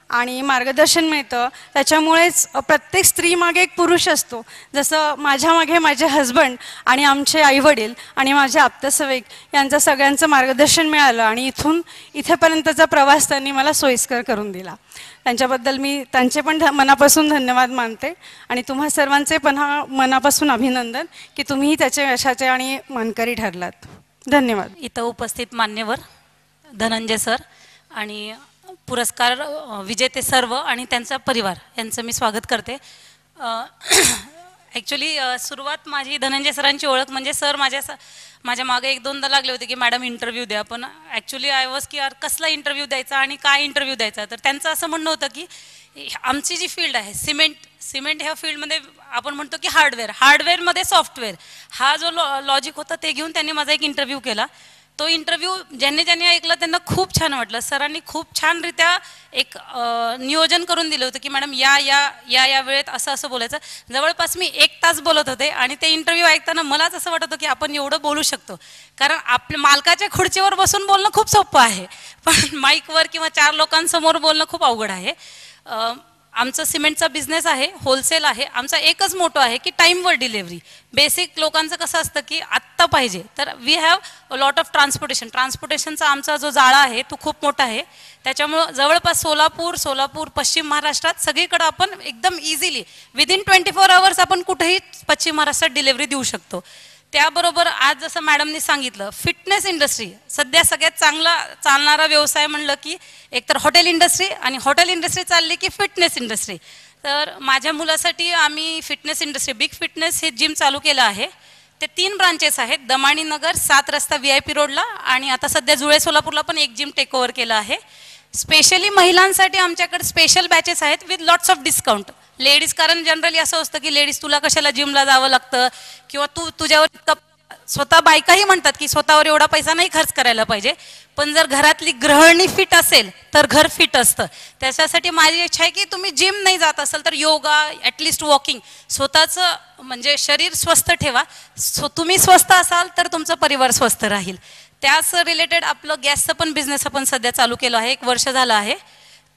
आणि मार्गदर्शन मिळतं त्याच्यामुळेच प्रत्येक स्त्रीमागे एक पुरुष असतो. जसं माझ्या मागे माझे हजबंड आणि आमचे आईवडील आणि माझे आप्तसवेक यांचं सगळ्यांचं मार्गदर्शन मिळालं आणि इथेपर्यंतचा प्रवास त्यांनी मला सोयीस्कर करून दिला. त्यांच्याबद्दल मी त्यांचे पण मनापासून धन्यवाद मानते. आणि तुम्हा सर्वांचे पण मनापासून अभिनंदन की तुम्ही त्याच्या यशाचे आणि मानकरी ठरलात. धन्यवाद. इथं उपस्थित मान्यवर धनंजय सर आणि पुरस्कार विजेते सर्व आणि त्यांचा परिवार यांचं मी स्वागत करते. ॲक्च्युली सुरुवात माझी धनंजय सरांची ओळख म्हणजे सर माझ्या मागे 1-2दा लागले होते की मॅडम इंटरव्ह्यू द्या. पण ॲक्च्युली आय वॉज की यार कसला इंटरव्ह्यू द्यायचा आणि काय इंटरव्ह्यू द्यायचा. तर त्यांचं असं म्हणणं होतं की आमची जी फील्ड आहे सिमेंट ह्या फील्डमध्ये आपण म्हणतो की हार्डवेअरमध्ये सॉफ्टवेअर हा जो लॉजिक होता ते घेऊन त्यांनी माझा एक इंटरव्ह्यू केला. तो इंटरव्ह्यू ज्यांनी ऐकला त्यांना खूप छान वाटलं. सरांनी खूप छानरित्या एक नियोजन करून दिलं होतं की मॅडम या वेळेत असं बोलायचं. जवळपास मी 1 तास बोलत होते आणि ते इंटरव्ह्यू ऐकताना मलाच असं वाटत होतं की आपण एवढं बोलू शकतो. कारण आपल्या मालकाच्या खुर्चीवर बसून बोलणं खूप सोपं आहे पण माईकवर किंवा 4 लोकांसमोर बोलणं खूप अवघड आहे. आमचं सिमेंटचा बिझनेस आहे, होलसेल आहे. आमचा एकच मोटो आहे की टाईमवर डिलेव्हरी. बेसिक लोकांचं कसं असतं की आत्ता पाहिजे, तर we have a lot of ट्रान्सपोर्टेशनचा आमचा जो जाळा आहे तो खूप मोठा आहे. त्याच्यामुळं जवळपास सोलापूर पश्चिम महाराष्ट्रात सगळीकडं आपण एकदम इझिली विदिन 24 आवर्स आपण कुठेही पश्चिम महाराष्ट्रात डिलेव्हरी देऊ शकतो. त्याबरोबर आज जसं मॅडमनी सांगितलं, फिटनेस इंडस्ट्री सध्या सगळ्यात चांगला चालणारा व्यवसाय म्हणलं की एकतर हॉटेल इंडस्ट्री, आणि हॉटेल इंडस्ट्री चालली की फिटनेस इंडस्ट्री. तर माझ्या मुलासाठी आम्ही फिटनेस इंडस्ट्री बिग फिटनेस हे जिम चालू केलं आहे. ते 3 ब्रांचेस आहेत, दमाणी नगर, 7 रस्ता VIP रोडला, आणि आता सध्या जुळे सोलापूरला पण एक जिम टेक ओव्हर केलं आहे. स्पेशली महिलांसाठी आमच्याकडे स्पेशल बॅचेस आहेत with lots of discount. Ladies, कारण जनरली असं असतं की लेडीज तुला कशाला जिमला जावं लागतं, किंवा तुझ्यावर इतका, स्वतः बायकाही म्हणतात की स्वतःवर एवढा पैसा नाही खर्च करायला पाहिजे. पण जर घरातली गृहिणी फिट असेल तर घर फिट असतं. त्याच्यासाठी माझी इच्छा आहे की तुम्ही जिम नाही जात असाल तर योगा, ॲटलिस्ट वॉकिंग, स्वतःचं म्हणजे शरीर स्वस्थ ठेवा. तुम्ही स्वस्थ असाल तर तुमचं परिवार स्वस्थ राहील. त्याच रिलेटेड आपलं गॅसचं पण बिझनेस आपण सध्या चालू केलं आहे, 1 वर्ष झालं आहे.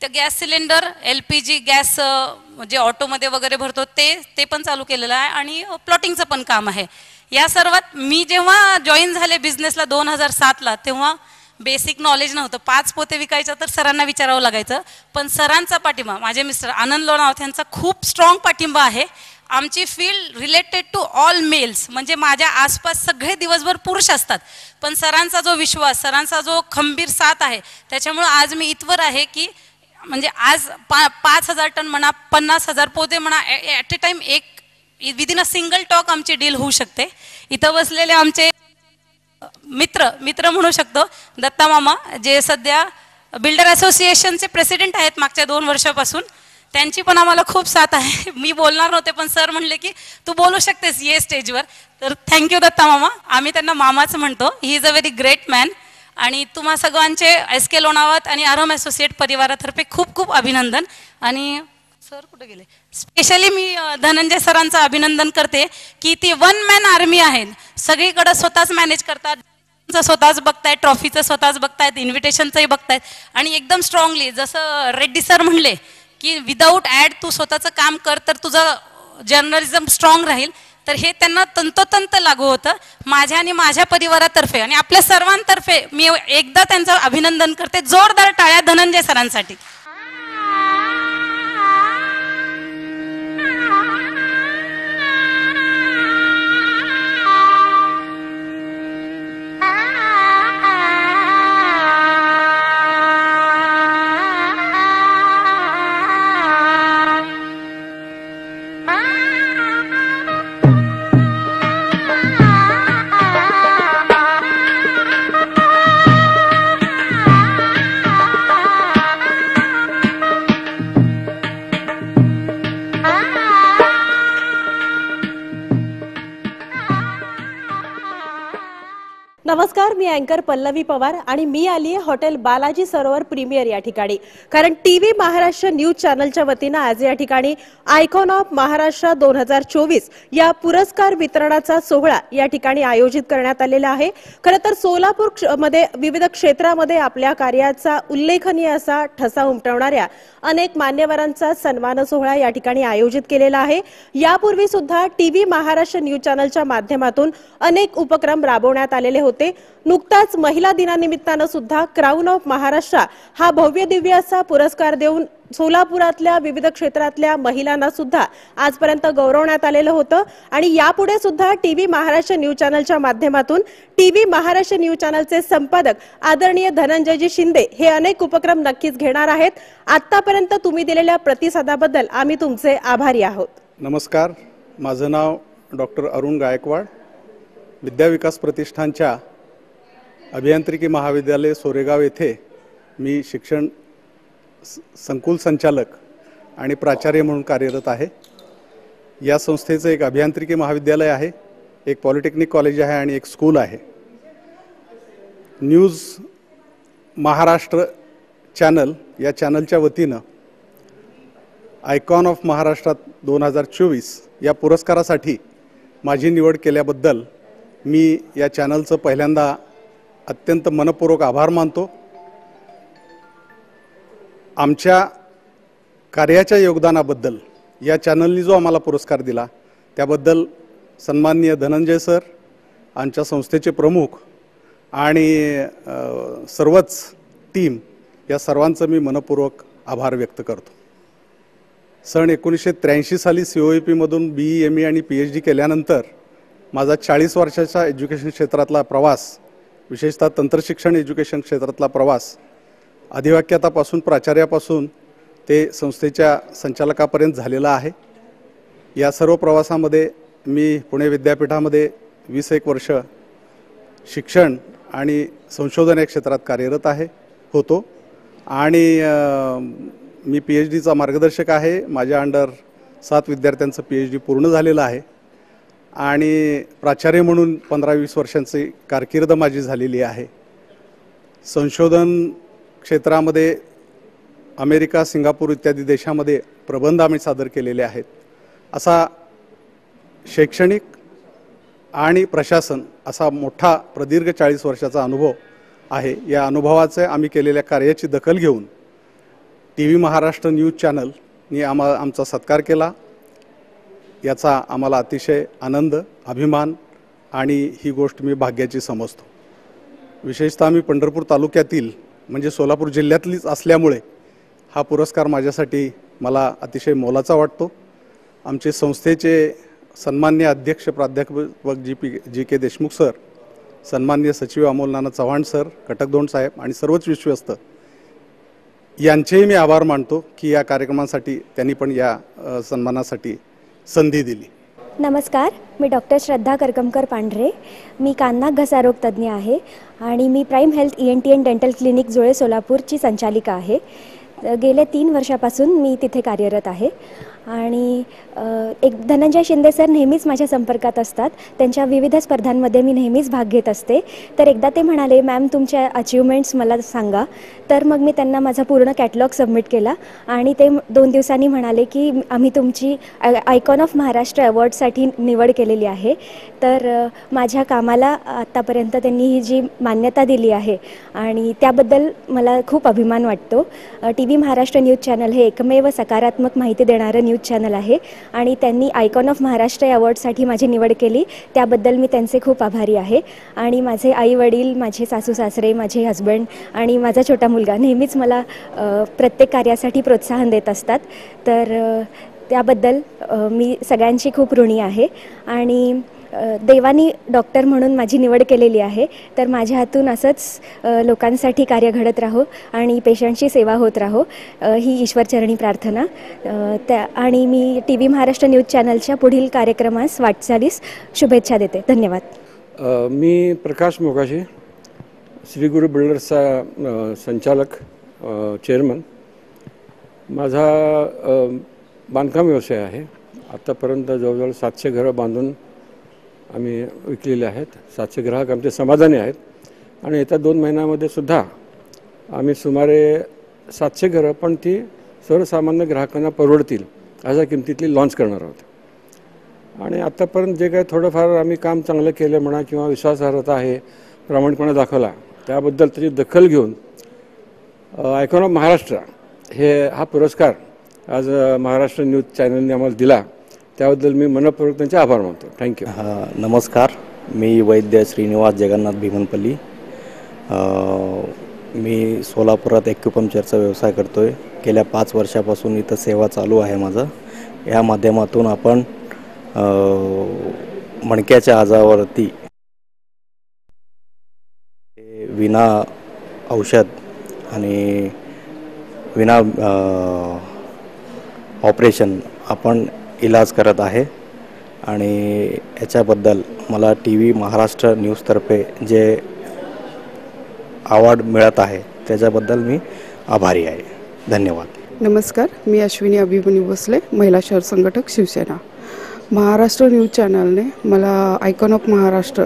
तर गॅस सिलेंडर, LPG गॅस म्हणजे ऑटोमध्ये वगैरे भरतो ते पण चालू केलेलं आहे, आणि प्लॉटिंगचं पण काम आहे. या सर्वात मी जेव्हा जॉईन झाले बिझनेसला 2007ला, तेव्हा बेसिक नॉलेज नव्हतं. 5 पोते विकायचं तर सरांना विचारावं लागायचं. पण सरांचा पाठिंबा, माझे मिस्टर आनंद लोणावत यांचा खूप स्ट्रॉंग पाठिंबा आहे. आमची field related to all males, म्हणजे माझ्या आसपास सगळे दिवसभर पुरुष असतात. पण सरांचा जो विश्वास, सरांचा जो खंबीर साथ आहे, त्याच्यामुळं आज मी इथवर आहे की म्हणजे आज 5,000 टन म्हणा, 50,000 पोते म्हणा, ॲट ए टाइम एक विदिन अ सिंगल टॉक आमची डील होऊ शकते. इथं बसलेले आमचे मित्र म्हणू शकतो, दत्ता मामा, जे सध्या बिल्डर असोसिएशनचे प्रेसिडेंट आहेत मागच्या 2 वर्षापासून. त्यांची पण आम्हाला खूप साथ आहे. मी बोलणार नव्हते, पण सर म्हणले की तू बोलू शकतेस ये स्टेजवर. तर थँक्यू दत्ता मामा, आम्ही त्यांना मामाच म्हणतो. He is a very great man. आणि तुम्हा सगळ्यांचे SK लोणावत आणि आरम असोसिएट परिवारातर्फे खूप खूप अभिनंदन. आणि सर कुठे गेले, स्पेशली मी धनंजय सरांचं अभिनंदन करते की ती 1 मॅन आर्मी आहे. सगळीकडे स्वतःच मॅनेज करतात, स्वतःच बघतायत, ट्रॉफीचं स्वतःच बघतायत, इन्व्हिटेशनचंही बघतायत, आणि एकदम स्ट्रॉंगली जसं रेड्डी सर म्हणले की विदाऊट ॲड तू स्वतःचं काम कर तर तुझं जर्नलिझम स्ट्रॉंग राहील. तर हे त्यांना तंतोतंत लागू होतं. माझ्या आणि माझ्या परिवारातर्फे आणि आपल्या सर्वांतर्फे मी एकदा त्यांचं अभिनंदन करते. जोरदार टाळ्या धनंजय सरांसाठी. नमस्कार, मी अँकर पल्लवी पवार आणि मी आली आहे हॉटेल बालाजी सरोवर प्रीमियर या ठिकाणी. कारण TV महाराष्ट्र न्यूज चॅनलच्या वतीनं आज या ठिकाणी आयकॉन ऑफ महाराष्ट्र 2024 या पुरस्कार वितरणाचा सोहळा या ठिकाणी आयोजित करण्यात आलेला आहे. खरं तर सोलापूर मध्ये विविध क्षेत्रामध्ये आपल्या कार्याचा उल्लेखनीय असा ठसा उमटवणाऱ्या अनेक मान्यवरांचा सन्मान सोहळा या ठिकाणी आयोजित केलेला आहे. यापूर्वी सुद्धा TV महाराष्ट्र न्यूज चॅनलच्या माध्यमातून अनेक उपक्रम राबवण्यात आलेले होते. नुकताच महिला दिनानिमित्तानं सुद्धा क्राऊन ऑफ महाराष्ट्र हा भव्य दिव्य असा पुरस्कार देऊन सोलापुरातल्या विविध क्षेत्रातल्या महिलांना सुद्धा आजपर्यंत गौरवण्यात आलेलं होतं. आणि यापुढे सुद्धा TV महाराष्ट्र न्यूज चॅनलच्या माध्यमातून TV महाराष्ट्र न्यूज चॅनलचे संपादक आदरणीय धनंजयजी शिंदे हे अनेक उपक्रम नक्कीच घेणार आहेत. आतापर्यंत तुम्ही दिलेल्या प्रतिसादाबद्दल आम्ही तुमचे आभारी आहोत. नमस्कार, माझं नाव डॉक्टर अरुण गायकवाड. विद्याविकास प्रतिष्ठानच्या अभियांत्रिकी महाविद्यालय सोरेगाव येथे मी शिक्षण संकुल संचालक आणि प्राचार्य म्हणून कार्यरत आहे. या संस्थेचं एक अभियांत्रिकी महाविद्यालय आहे, एक पॉलिटेक्निक कॉलेज आहे आणि एक स्कूल आहे. न्यूज महाराष्ट्र चॅनल या चॅनलच्या वतीनं आयकॉन ऑफ महाराष्ट्रात 2024 या पुरस्कारासाठी माझी निवड केल्याबद्दल मी या चॅनलचं पहिल्यांदा अत्यंत मनपूर्वक आभार मानतो. आमच्या कार्याच्या योगदानाबद्दल या चॅनलनी जो आम्हाला पुरस्कार दिला त्याबद्दल सन्माननीय धनंजय सर, आमच्या संस्थेचे प्रमुख आणि सर्वच टीम या सर्वांचं मी मनपूर्वक आभार व्यक्त करतो. सन 1983 साली COEPमधून BE, ME आणि PhD केल्यानंतर माझा 40 वर्षाचा एज्युकेशन क्षेत्रातला प्रवास, विशेषतः तंत्रशिक्षण एज्युकेशन क्षेत्रातला प्रवास अधिवाक्यातापासून प्राचार्यापासून ते संस्थेच्या संचालकापर्यंत झालेला आहे. या सर्व प्रवासामध्ये मी पुणे विद्यापीठामध्ये 21 वर्ष शिक्षण आणि संशोधन या क्षेत्रात कार्यरत होतो आणि मी PhDचा मार्गदर्शक आहे. माझ्या अंडर 7 विद्यार्थ्यांचं PhD पूर्ण झालेलं आहे आणि प्राचार्य म्हणून 15-20 वर्षांची कारकीर्द माझी झालेली आहे. संशोधन क्षेत्रामध्ये अमेरिका, सिंगापूर इत्यादी देशामध्ये प्रबंध आम्ही सादर केलेले आहेत. असा शैक्षणिक आणि प्रशासन असा मोठा प्रदीर्घ 40 वर्षाचा अनुभव आहे. या अनुभवाचे आम्ही केलेल्या कार्याची दखल घेऊन TV महाराष्ट्र न्यूज चॅनलनी आमचा सत्कार केला. याचा आम्हाला अतिशय आनंद, अभिमान आणि ही गोष्ट मी भाग्याची समजतो. विशेषतः मी पंढरपूर तालुक्यातील म्हणजे सोलापूर जिल्ह्यातलीच असल्यामुळे हा पुरस्कार माझ्यासाठी मला अतिशय मोलाचा वाटतो. आमचे संस्थेचे सन्माननीय अध्यक्ष प्राध्यापक GK देशमुख सर, सन्माननीय सचिव अमोल नाना चव्हाण सर, कटकदोंड साहेब आणि सर्वच विश्वस्त यांचेही मी आभार मानतो की या कार्यक्रमासाठी त्यांनी पण या सन्मानासाठी संधी दिली. नमस्कार, मी डॉक्टर श्रद्धा करकमकर पांढरे. मी कान नाक घसारोग तज्ज्ञ आहे आणि मी Prime Health ENT and dental clinic Jule सोलापूरची संचालिका आहे. गेल्या 3 वर्षापासून मी तिथे कार्यरत आहे आणि एक धनंजय शिंदे सर नेहमीच माझ्या संपर्कात असतात. त्यांच्या विविध स्पर्धांमध्ये मी नेहमीच भाग घेत असते. तर एकदा ते म्हणाले, मॅम तुमच्या अचिव्हमेंट्स मला सांगा. तर मग मी त्यांना माझा पूर्ण कॅटलॉग सबमिट केला आणि ते 2 दिवसांनी म्हणाले की आम्ही तुमची आयकॉन ऑफ महाराष्ट्र अवॉर्डसाठी निवड केलेली आहे. तर माझ्या कामाला आत्तापर्यंत त्यांनी ही जी मान्यता दिली आहे आणि त्याबद्दल मला खूप अभिमान वाटतो. TV महाराष्ट्र न्यूज चॅनल हे एकमेव सकारात्मक माहिती देणारं न्यूज चॅनल आहे आणि त्यांनी आयकॉन ऑफ महाराष्ट्र या अवॉर्डसाठी माझी निवड केली. त्याबद्दल मी त्यांचे खूप आभारी आहे. आणि माझे आई वडील, माझे सासू सासरे, माझे हस्बंड आणि माझा छोटा मुलगा नेहमीच मला प्रत्येक कार्यासाठी प्रोत्साहन देत असतात. तर त्याबद्दल मी सगळ्यांची खूप ऋणी आहे. आणि देवानी डॉक्टर म्हणून माझी निवड केलेली आहे. तर माझ्या हातून असंच लोकांसाठी कार्य घडत राहो आणि पेशंटची सेवा होत राहो ही ईश्वरचरणी प्रार्थना. आणि मी TV महाराष्ट्र न्यूज चॅनलच्या पुढील कार्यक्रमास वाटचालीस शुभेच्छा देते. धन्यवाद. मी प्रकाश मोकाशी, श्री गुरु बिल्डर्सचा संचालक, चेअरमन. माझा बांधकाम व्यवसाय आहे. आत्तापर्यंत जवळजवळ 700 घरं बांधून आम्ही विकलेले आहेत. 700 ग्राहक आमचे समाधानी आहेत आणि येत्या 2 महिन्यामध्ये सुद्धा आम्ही सुमारे 700 घरं, पण ती सर्वसामान्य ग्राहकांना परवडतील अशा किमतीतली लॉन्च करणार आहोत. आणि आत्तापर्यंत जे काही थोडंफार आम्ही काम चांगलं केलं म्हणा किंवा विश्वासार्हता आहे, प्रामाणिकपणा दाखवला, त्याबद्दल त्याची दखल घेऊन आयकॉन ऑफ महाराष्ट्र हा पुरस्कार आज महाराष्ट्र न्यूज चॅनलने आम्हाला दिला. त्याबद्दल मी मनपूर्वक त्यांचे आभार मानतो. थँक्यू. नमस्कार, मी वैद्य श्रीनिवास जगन्नाथ भीमनपल्ली. मी सोलापुरात ॲक्युपंक्चरचा व्यवसाय करतो आहे. गेल्या 5 वर्षापासून इथं सेवा चालू आहे माझं. या माध्यमातून आपण मणक्याच्या आजारावरती विना औषध आणि विना ऑपरेशन आपण इलाज करत आहे. आणि याच्याबद्दल मला TV महाराष्ट्र न्यूजतर्फे जे अवॉर्ड मिळत आहे त्याच्याबद्दल मी आभारी आहे. धन्यवाद. नमस्कार, मी अश्विनी अभिमन्यू भोसले, महिला शहर संघटक, शिवसेना. महाराष्ट्र न्यूज चॅनलने मला आयकॉन ऑफ महाराष्ट्र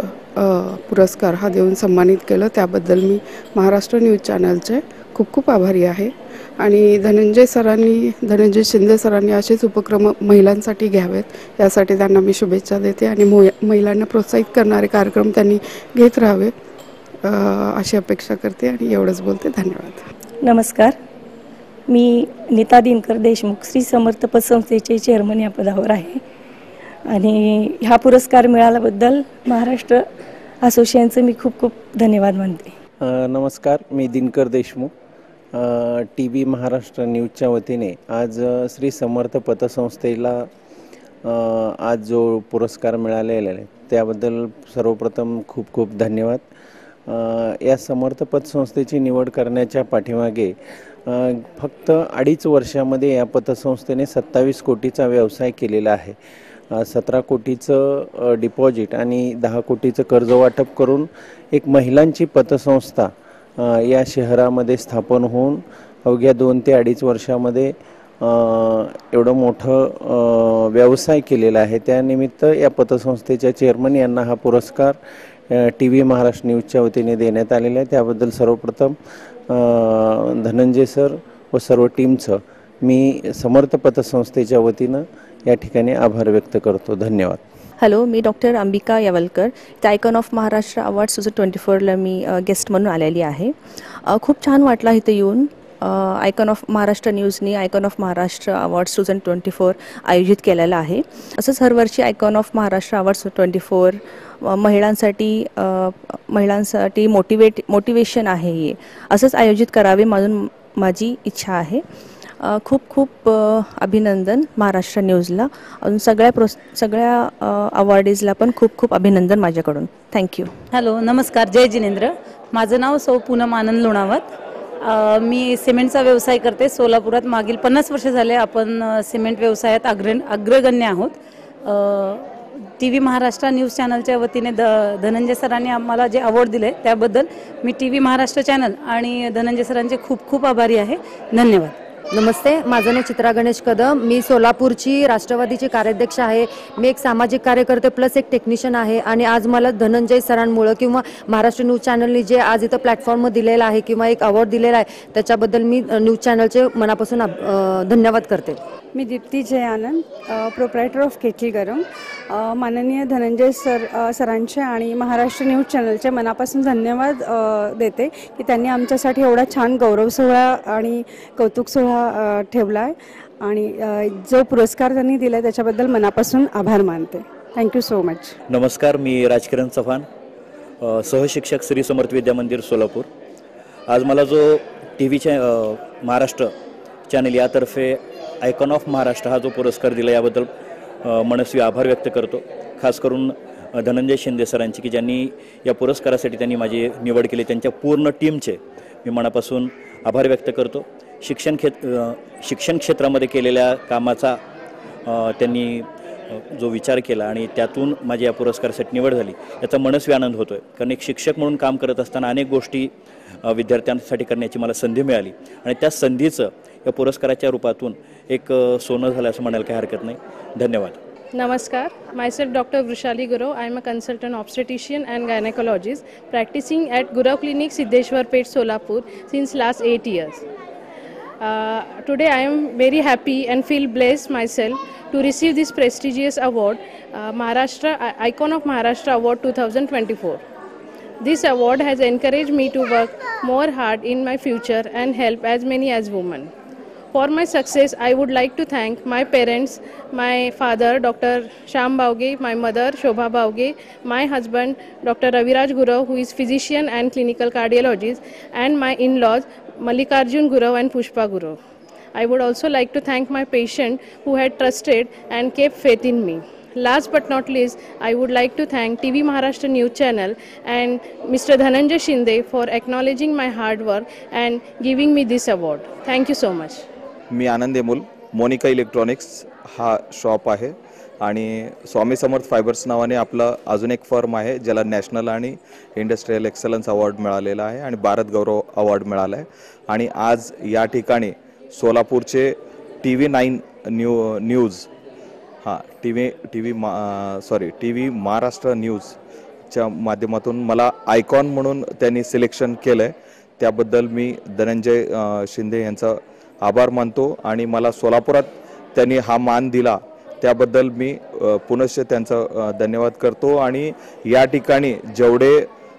पुरस्कार हा देऊन सन्मानित केलं. त्याबद्दल मी महाराष्ट्र न्यूज चॅनलचे खूप खूप आभारी आहे. आणि धनंजय शिंदे सरांनी असेच उपक्रम महिलांसाठी घ्यावेत यासाठी त्यांना मी शुभेच्छा देते. आणि महिलांना प्रोत्साहित करणारे कार्यक्रम त्यांनी घेत राहावेत अशी अपेक्षा करते आणि एवढंच बोलते. धन्यवाद. नमस्कार, मी नीता दिनकर देशमुख श्री समर्थ पतसंस्थेचे चेअरमन या पदावर आहे आणि हा पुरस्कार मिळाल्याबद्दल महाराष्ट्र असोसिएशनचं मी खूप खूप धन्यवाद मानते. नमस्कार, मी दिनकर देशमुख TV महाराष्ट्र न्यूजच्या वतीने आज श्री समर्थ पतसंस्थेला आज जो पुरस्कार मिळालेला आहे त्याबद्दल सर्वप्रथम खूप खूप धन्यवाद. या समर्थ पतसंस्थेची निवड करण्याच्या पाठीमागे फक्त 2.5 वर्षामध्ये या पतसंस्थेने 27 कोटीचा व्यवसाय केलेला आहे. 17 कोटीचं डिपॉझिट आणि 10 कोटीचं कर्ज वाटप करून एक महिलांची पतसंस्था या शहरामध्ये स्थापन होऊन अवघ्या 2 ते 2.5 वर्षामध्ये एवढं मोठं व्यवसाय केलेला आहे. त्यानिमित्त या पतसंस्थेच्या चेअरमन यांना हा पुरस्कार TV महाराष्ट्र न्यूजच्या वतीने देण्यात आलेला आहे. त्याबद्दल सर्वप्रथम धनंजय सर व सर्व टीमचं मी समर्थ पतसंस्थेच्या वतीनं या ठिकाणी आभार व्यक्त करतो. धन्यवाद. हॅलो, मी डॉक्टर अंबिका यावलकर. त्या आयकॉन ऑफ महाराष्ट्र अवॉर्ड 2024ला मी गेस्ट म्हणून आलेली आहे. खूप छान वाटलं इथं येऊन. आयकॉन ऑफ महाराष्ट्र न्यूजनी आयकॉन ऑफ महाराष्ट्र अवॉर्ड 2024 आयोजित केलेला आहे. असंच हर वर्षी आयकॉन ऑफ महाराष्ट्र अवॉर्ड 2024 महिलांसाठी मोटिवेशन आहे हे असंच आयोजित करावे म्हणून माझी इच्छा आहे. खूप खूप अभिनंदन महाराष्ट्र न्यूजला. अजून सगळ्या अवॉर्डीजला पण खूप खूप अभिनंदन माझ्याकडून. थँक्यू. हॅलो, नमस्कार. जय जिनेंद्र. माझं नाव सौ पूनम आनंद लोणावत. मी सिमेंटचा व्यवसाय करते सोलापुरात. मागील 50 वर्ष झाले आपण सिमेंट व्यवसायात अग्रगण्य आहोत. TV महाराष्ट्र न्यूज चॅनलच्या वतीने धनंजय सरांनी आम्हाला जे अवॉर्ड दिले त्याबद्दल मी TV महाराष्ट्र चॅनल आणि धनंजय सरांचे खूप खूप आभारी आहे. धन्यवाद. नमस्ते, माझं नाव चित्रा गणेश कदम. मी सोलापूरची राष्ट्रवादीची कार्याध्यक्ष आहे. मी एक सामाजिक कार्यकर्ते प्लस एक टेक्निशियन आहे आणि आज मला धनंजय सरांमुळं किंवा महाराष्ट्र न्यूज चॅनलने जे आज इथं प्लॅटफॉर्म दिलेला आहे किंवा एक अवॉर्ड दिलेला आहे त्याच्याबद्दल मी न्यूज चॅनलचे मनापासून धन्यवाद करते. मी दीप्ती जय आनंद, प्रोप्रायटर ऑफ केटली गरम. माननीय धनंजय सरांचे आणि महाराष्ट्र न्यूज चॅनलचे मनापासून धन्यवाद देते की त्यांनी आमच्यासाठी एवढा छान गौरव सोहळा आणि कौतुक सोहळा ठेवला आहे आणि जो पुरस्कार त्यांनी दिला त्याच्याबद्दल मनापासून आभार मानते. Thank you so much. नमस्कार, मी राजकिरण चव्हाण, सहशिक्षक श्री समर्थ विद्या मंदिर सोलापूर. आज मला जो TV महाराष्ट्र चॅनल यातर्फे आयकॉन ऑफ महाराष्ट्र हा जो पुरस्कार दिला याबद्दल मनस्वी आभार व्यक्त करतो. खास करून धनंजय शिंदे सरांची की ज्यांनी या पुरस्कारासाठी त्यांनी माझी निवड केली, त्यांच्या पूर्ण टीमचे मी मनापासून आभार व्यक्त करतो. शिक्षण क्षेत्रामध्ये केलेल्या कामाचा त्यांनी जो विचार केला आणि त्यातून माझी या पुरस्कारासाठी निवड झाली याचा मनस्वी आनंद होतो आहे. कारण एक शिक्षक म्हणून काम करत असताना अनेक गोष्टी विद्यार्थ्यांसाठी करण्याची मला संधी मिळाली आणि त्या संधीचं या पुरस्काराच्या रूपातून एक सोनं झालं असं म्हणायला काही हरकत नाही. धन्यवाद. Namaskar, myself Dr. Vrushali Gurov. I am a consultant obstetrician and gynecologist practicing at Gurav Clinic, Siddheshwar Pet, Solapur since last 8 years. Today I am very happy and feel blessed myself to receive this prestigious award, Icon of Maharashtra Award 2024. This award has encouraged me to work more hard in my future and help as many as women. For my success, I would like to thank my parents, my father, Dr. Shyam Bavge, my mother, Shobha Bavge, my husband, Dr. Raviraj Gurav, who is physician and clinical cardiologist, and my in-laws, Mallikarjun Gurav and Pushpa Gurav. I would also like to thank my patient who had trusted and kept faith in me. Last but not least, I would like to thank TV Maharashtra News Channel and Mr. Dhananjay Shinde for acknowledging my hard work and giving me this award. Thank you so much. मी Anand Emul. Monika electronics हा shop आहे आणि Swami Samarth fibres नावाने आपला अजून एक firm आहे ज्याला नॅशनल आणि इंडस्ट्रियल एक्सलन्स अवॉर्ड मिळालेला आहे आणि भारत गौरव अवॉर्ड मिळाला आहे. आणि आज या ठिकाणी सोलापूरचे TV9 न्यूज TV महाराष्ट्र न्यूजच्या माध्यमातून मला आयकॉन म्हणून त्यांनी सिलेक्शन केलं आहे. त्याबद्दल मी धनंजय शिंदे यांचा आभार मानतो आणि मला सोलापुरात त्यांनी हा मान दिला त्याबद्दल मी पुनश्च त्यांचा धन्यवाद करतो. आणि या ठिकाणी जेवढे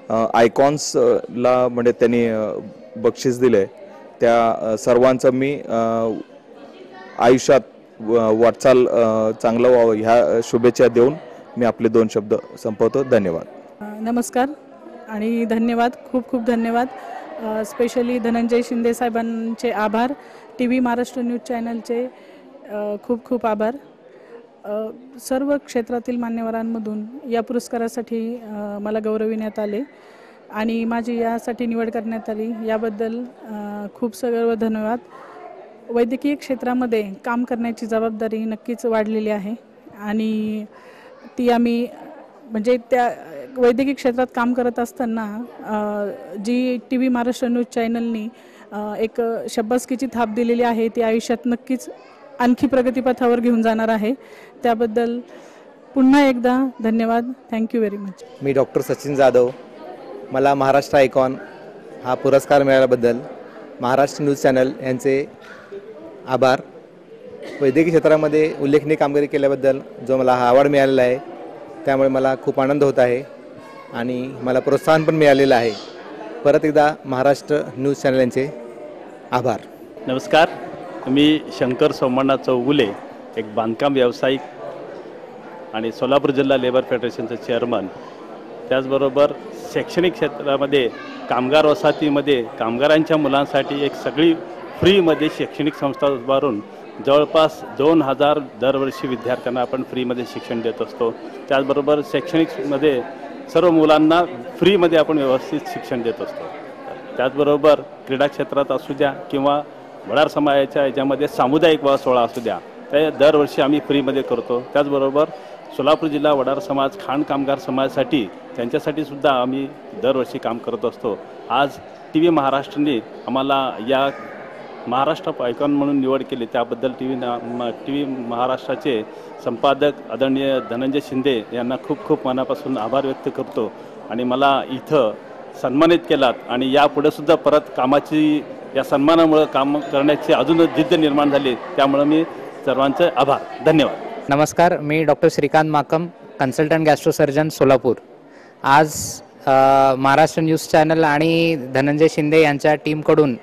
आयकॉन्सला म्हणजे त्यांनी बक्षीस दिले त्या सर्वांचं मी आयुष्यात वाटचाल चांगलं व्हावं ह्या शुभेच्छा देऊन मी आपले 2 शब्द संपवतो. धन्यवाद. नमस्कार आणि धन्यवाद, खूप खूप धन्यवाद. स्पेशली धनंजय शिंदे साहेबांचे आभार. TV महाराष्ट्र न्यूज चॅनलचे खूप खूप आभार. सर्व क्षेत्रातील मान्यवरांमधून या पुरस्कारासाठी मला गौरविण्यात आले आणि माझी यासाठी निवड करण्यात आली, याबद्दल खूप सर्व धन्यवाद. वैद्यकीय क्षेत्रामध्ये काम करण्याची जबाबदारी नक्कीच वाढलेली आहे आणि ती आम्ही म्हणजे त्या वैद्यकीय क्षेत्रात काम करत असताना जी TV महाराष्ट्र न्यूज चॅनलनी एक शब्बासकीची थाप दिलेली आहे ती आयुष्यात नक्कीच आणखी प्रगतीपथावर घेऊन जाणार आहे. त्याबद्दल पुन्हा एकदा धन्यवाद. Thank you very much. मी डॉक्टर सचिन जाधव. मला महाराष्ट्र आयकॉन हा पुरस्कार मिळाल्याबद्दल महाराष्ट्र न्यूज चॅनल यांचे आभार. वैद्यकीय क्षेत्रामध्ये उल्लेखनीय कामगिरी केल्याबद्दल जो मला हा अवॉर्ड मिळालेला आहे त्यामुळे मला खूप आनंद होत आहे आणि मला प्रोत्साहन पण मिळालेलं आहे. परत एकदा महाराष्ट्र न्यूज चॅनल यांचे आभार. नमस्कार, मी शंकर सोमनाथ चौगुले, एक बांधकाम व्यावसायिक आणि सोलापूर जिल्हा लेबर फेडरेशनचं चेअरमन. त्याचबरोबर शैक्षणिक क्षेत्रामध्ये कामगार वसाहतीमध्ये कामगारांच्या मुलांसाठी एक सगळी फ्रीमध्ये शैक्षणिक संस्था उभारून जवळपास 2000 दरवर्षी विद्यार्थ्यांना आपण फ्रीमध्ये शिक्षण देत असतो. त्याचबरोबर शैक्षणिकमध्ये सर्व मुलांना फ्रीमध्ये आपण व्यवस्थित शिक्षण देत असतो. त्याचबरोबर क्रीडा क्षेत्रात असू द्या किंवा वडार समाजाच्या याच्यामध्ये सामुदायिक विवाह सोहळा असू द्या, ते दरवर्षी आम्ही फ्रीमध्ये करतो. त्याचबरोबर सोलापूर जिल्हा वडार समाज खाण कामगार समाजासाठी त्यांच्यासाठी सुद्धा आम्ही दरवर्षी काम करत असतो. आज TV महाराष्ट्रने आम्हाला या महाराष्ट्र आयकॉन म्हणून निवड केली, त्याबद्दल TV महाराष्ट्राचे संपादक आदरणीय धनंजय शिंदे यांना खूप खूप मनापासून आभार व्यक्त करतो. आणि मला इथं सन्मानित केलात आणि यापुढे सुद्धा परत कामाची या सन्मानामुळे काम करण्याची अजून जिद्द निर्माण झाली, त्यामुळे मी सर्वांचे आभार. धन्यवाद. नमस्कार, मी डॉक्टर श्रीकांत माकम, कन्सल्टंट गॅस्ट्रोसर्जन सोलापूर. आज महाराष्ट्र न्यूज चॅनल आणि धनंजय शिंदे यांच्या टीमकडून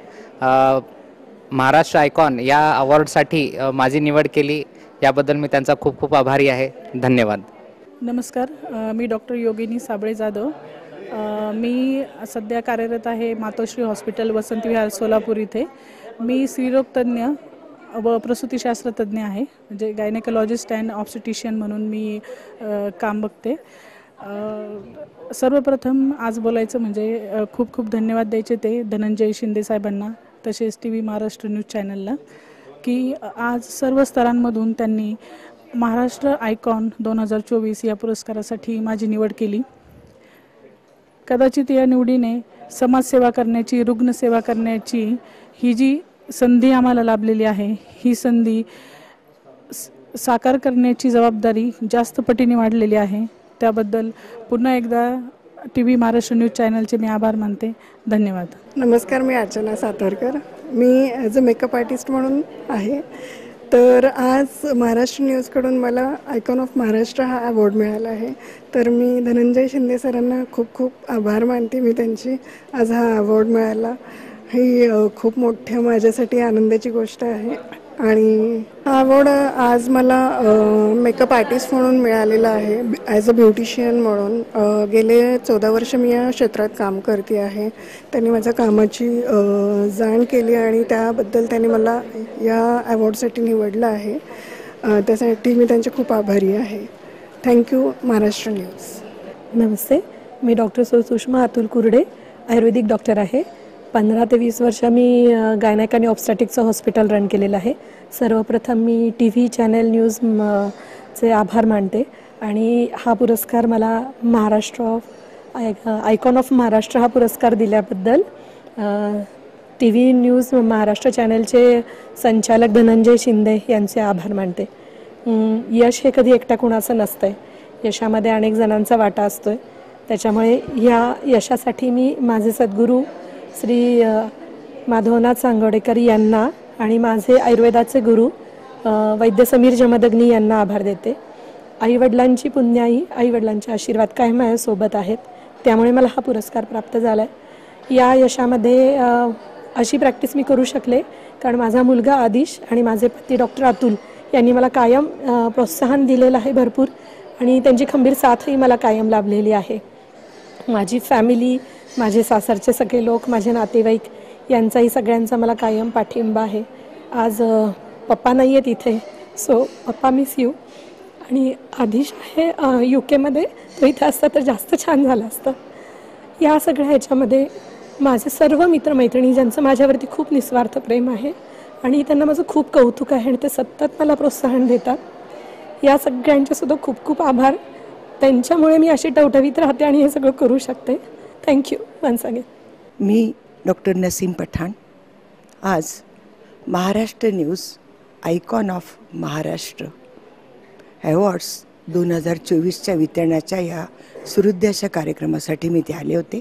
महाराष्ट्र आयकॉन या अवॉर्डसाठी माझी निवड केली, याबद्दल मी त्यांचा खूप खूप आभारी आहे. धन्यवाद. नमस्कार, मी डॉक्टर योगिनी साबळे जाधव. मी सध्या कार्यरत आहे मातोश्री हॉस्पिटल वसंत विहार सोलापूर इथे. मी स्त्रीरोग तज्ज्ञ व प्रसूतीशास्त्र तज्ज्ञ आहे, म्हणजे गायनेकोलॉजिस्ट अँड ऑब्स्टेट्रिशियन म्हणून मी काम बघते. सर्वप्रथम आज बोलायचं म्हणजे खूप खूप धन्यवाद द्यायचे ते धनंजय शिंदे साहेबांना, तसेच TV महाराष्ट्र न्यूज चॅनलला, की आज सर्व स्तरांमधून त्यांनी महाराष्ट्र आयकॉन 2024 या पुरस्कारासाठी माझी निवड केली. कदाचित या निवडीने समाजसेवा करण्याची, रुग्णसेवा करण्याची ही जी संधी आम्हाला लाभलेली आहे, ही संधी साकार करण्याची जबाबदारी जास्त पटीने वाढलेली आहे. त्याबद्दल पुन्हा एकदा TV महाराष्ट्र न्यूज चॅनलचे मी आभार मानते. धन्यवाद. नमस्कार, मी अर्चना सातारकर. मी ॲज अ मेकअप आर्टिस्ट म्हणून आहे. तर आज महाराष्ट्र न्यूजकडून मला आयकॉन ऑफ महाराष्ट्र हा अवॉर्ड मिळाला आहे. तर मी धनंजय शिंदे सरांना खूप खूप आभार मानते. मी त्यांची आज हा अवॉर्ड मिळाला ही खूप मोठ्या माझ्यासाठी आनंदाची गोष्ट आहे. आणि हा अवॉर्ड आज मला मेकअप आर्टिस्ट म्हणून मिळालेला आहे, ॲज अ ब्युटिशियन म्हणून. गेले 14 वर्ष मी या क्षेत्रात काम करते आहे. त्यांनी माझ्या कामाची जाण केली आणि त्याबद्दल त्यांनी मला या अवॉर्डसाठी निवडलं आहे. त्यासाठी मी त्यांचे खूप आभारी आहे. Thank you Maharashtra news. नमस्ते, मी डॉक्टर सुषमा अतुल कुर्डे, आयुर्वेदिक डॉक्टर आहे. 15 ते 20 वर्ष मी गायनेक आणि ऑब्स्टॅटिकचं हॉस्पिटल रन केलेलं आहे. सर्वप्रथम मी TV चॅनल न्यूज चे आभार मानते आणि हा पुरस्कार मला महाराष्ट्र आयकॉन ऑफ महाराष्ट्र हा पुरस्कार दिल्याबद्दल TV न्यूज महाराष्ट्र चॅनलचे संचालक धनंजय शिंदे यांचे आभार मानते. यश हे कधी एकट्या कुणाचं नसतं आहे, यशामध्ये अनेक जणांचा वाटा असतो आहे. त्याच्यामुळे ह्या यशासाठी मी माझे सद्गुरू श्री माधवनाथ सांगोडेकर यांना आणि माझे आयुर्वेदाचे गुरु वैद्य समीर जमदग्नी यांना आभार देते. आईवडिलांची पुण्याई, आईवडिलांचे आशीर्वाद कायम माझ्यासोबत आहेत, त्यामुळे मला हा पुरस्कार प्राप्त झाला आहे. या यशामध्ये अशी प्रॅक्टिस मी करू शकले, कारण माझा मुलगा आदिश आणि माझे पती डॉक्टर अतुल यांनी मला कायम प्रोत्साहन दिलेलं आहे भरपूर, आणि त्यांची खंबीर साथही मला कायम लाभलेली आहे. माझी फॅमिली, माझे सासरचे सगळे लोक, माझे नातेवाईक यांचाही सगळ्यांचा मला कायम पाठिंबा आहे. आज पप्पा नाही आहेत इथे, सो पप्पा मिस यू. आणि आदिश आहे UK, तो इथे असता तर जास्त छान झालं असतं. या सगळ्या ह्याच्यामध्ये माझे सर्व मित्रमैत्रिणी ज्यांचं माझ्यावरती खूप निस्वार्थ प्रेम आहे आणि त्यांना माझं खूप कौतुक आहे आणि ते सतत मला प्रोत्साहन देतात, या सगळ्यांच्यासुद्धा खूप खूप आभार. त्यांच्यामुळे मी अशी टवटवीत राहते आणि हे सगळं करू शकते. Thank you once again. मी डॉक्टर नसीम पठाण आज Maharashtra news Icon of Maharashtra Awards 2024च्या वितरणाच्या या सुहृद अशा कार्यक्रमासाठी मी ते आले होते.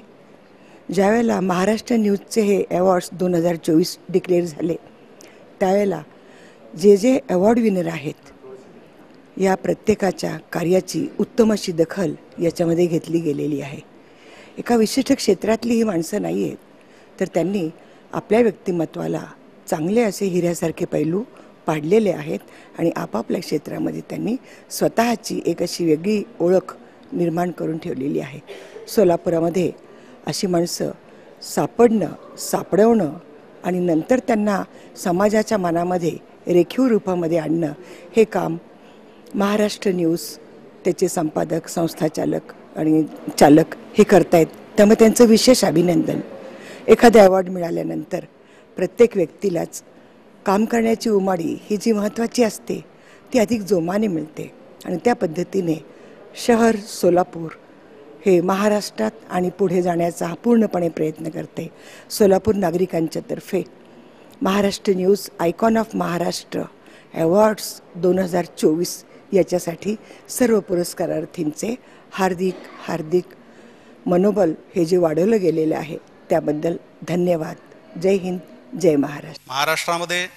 ज्यावेळेला महाराष्ट्र न्यूजचे हे अवॉर्ड्स 2024 डिक्लेअर झाले, त्यावेळेला जे जे अवॉर्ड विनर आहेत या प्रत्येकाच्या कार्याची उत्तम अशी दखल याच्यामध्ये घेतली गेलेली आहे. एका विशिष्ट क्षेत्रातली ही माणसं नाही आहेत, तर त्यांनी आपल्या व्यक्तिमत्वाला चांगले असे हिऱ्यासारखे पैलू पाडलेले आहेत आणि आपापल्या क्षेत्रामध्ये त्यांनी स्वतःची एक अशी वेगळी ओळख निर्माण करून ठेवलेली आहे. सोलापुरामध्ये अशी माणसं सापडवणं आणि नंतर त्यांना समाजाच्या मनामध्ये रेखीव रूपामध्ये आणणं, हे काम महाराष्ट्र न्यूज, त्याचे संपादक, संस्थाचालक आणि चालक हे करतायत. त्यामुळे त्यांचं विशेष अभिनंदन. एखादा अवॉर्ड मिळाल्यानंतर प्रत्येक व्यक्तीलाच काम करण्याची उमाळी ही जी महत्त्वाची असते ती अधिक जोमाने मिळते आणि त्या पद्धतीने शहर सोलापूर हे महाराष्ट्रात आणि पुढे जाण्याचा पूर्णपणे प्रयत्न करते. सोलापूर नागरिकांच्या तर्फे Maharashtra news Icon of Maharashtra awards 2024 याच्यासाठी सर्व पुरस्कारार्थींचे हार्दिक हार्दिक मनोबल हे जे वाढवलं गेलेलं आहे त्याबद्दल धन्यवाद. जय हिंद, जय महाराष्ट्र. महाराष्ट्रामध्ये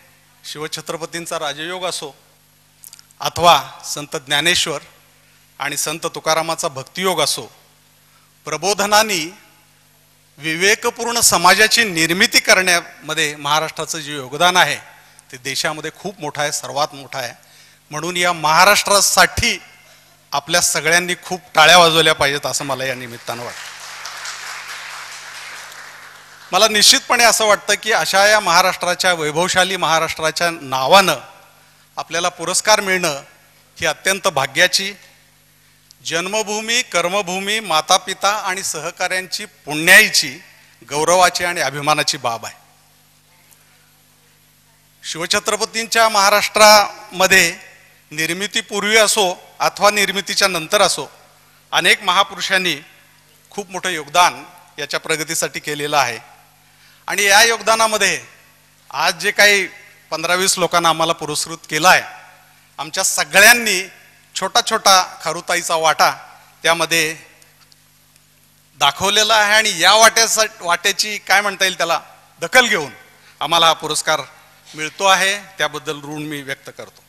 शिवछत्रपतींचा राजयोग असो अथवा संत ज्ञानेश्वर आणि संत तुकारामाचा भक्तियोग असो, प्रबोधनाने विवेकपूर्ण समाजाची निर्मिती करण्यामध्ये महाराष्ट्राचं जे योगदान आहे ते देशामध्ये खूप मोठं आहे, सर्वात मोठं आहे. म्हणून या महाराष्ट्रासाठी आपल्या सगळ्यांनी खूप टाळ्या वाजवल्या पाहिजेत असं मला या निमित्तानं वाटतं. मला निश्चितपणे असं वाटतं की अशा या महाराष्ट्राच्या, वैभवशाली महाराष्ट्राच्या नावानं आपल्याला पुरस्कार मिळणं ही अत्यंत भाग्याची, जन्मभूमी, कर्मभूमी, मातापिता आणि सहकाऱ्यांची पुण्याईची, गौरवाची आणि अभिमानाची बाब आहे. शिवछत्रपतींच्या महाराष्ट्रामध्ये निर्मितीपूर्वी असो अथवा निर्मितीच्या नंतर असो, अनेक महापुरुषांनी खूप मोठं योगदान याच्या प्रगतीसाठी केलेलं आहे. आणि या योगदानामध्ये आज जे काही 15-20 लोकांना आम्हाला पुरस्कृत केला आहे, आमच्या सगळ्यांनी छोटा छोटा खारुताईचा वाटा त्यामध्ये दाखवलेला आहे. आणि या वाट्याची काय म्हणता येईल त्याला दखल घेऊन आम्हाला हा पुरस्कार मिळतो आहे. त्याबद्दल ऋण मी व्यक्त करतो.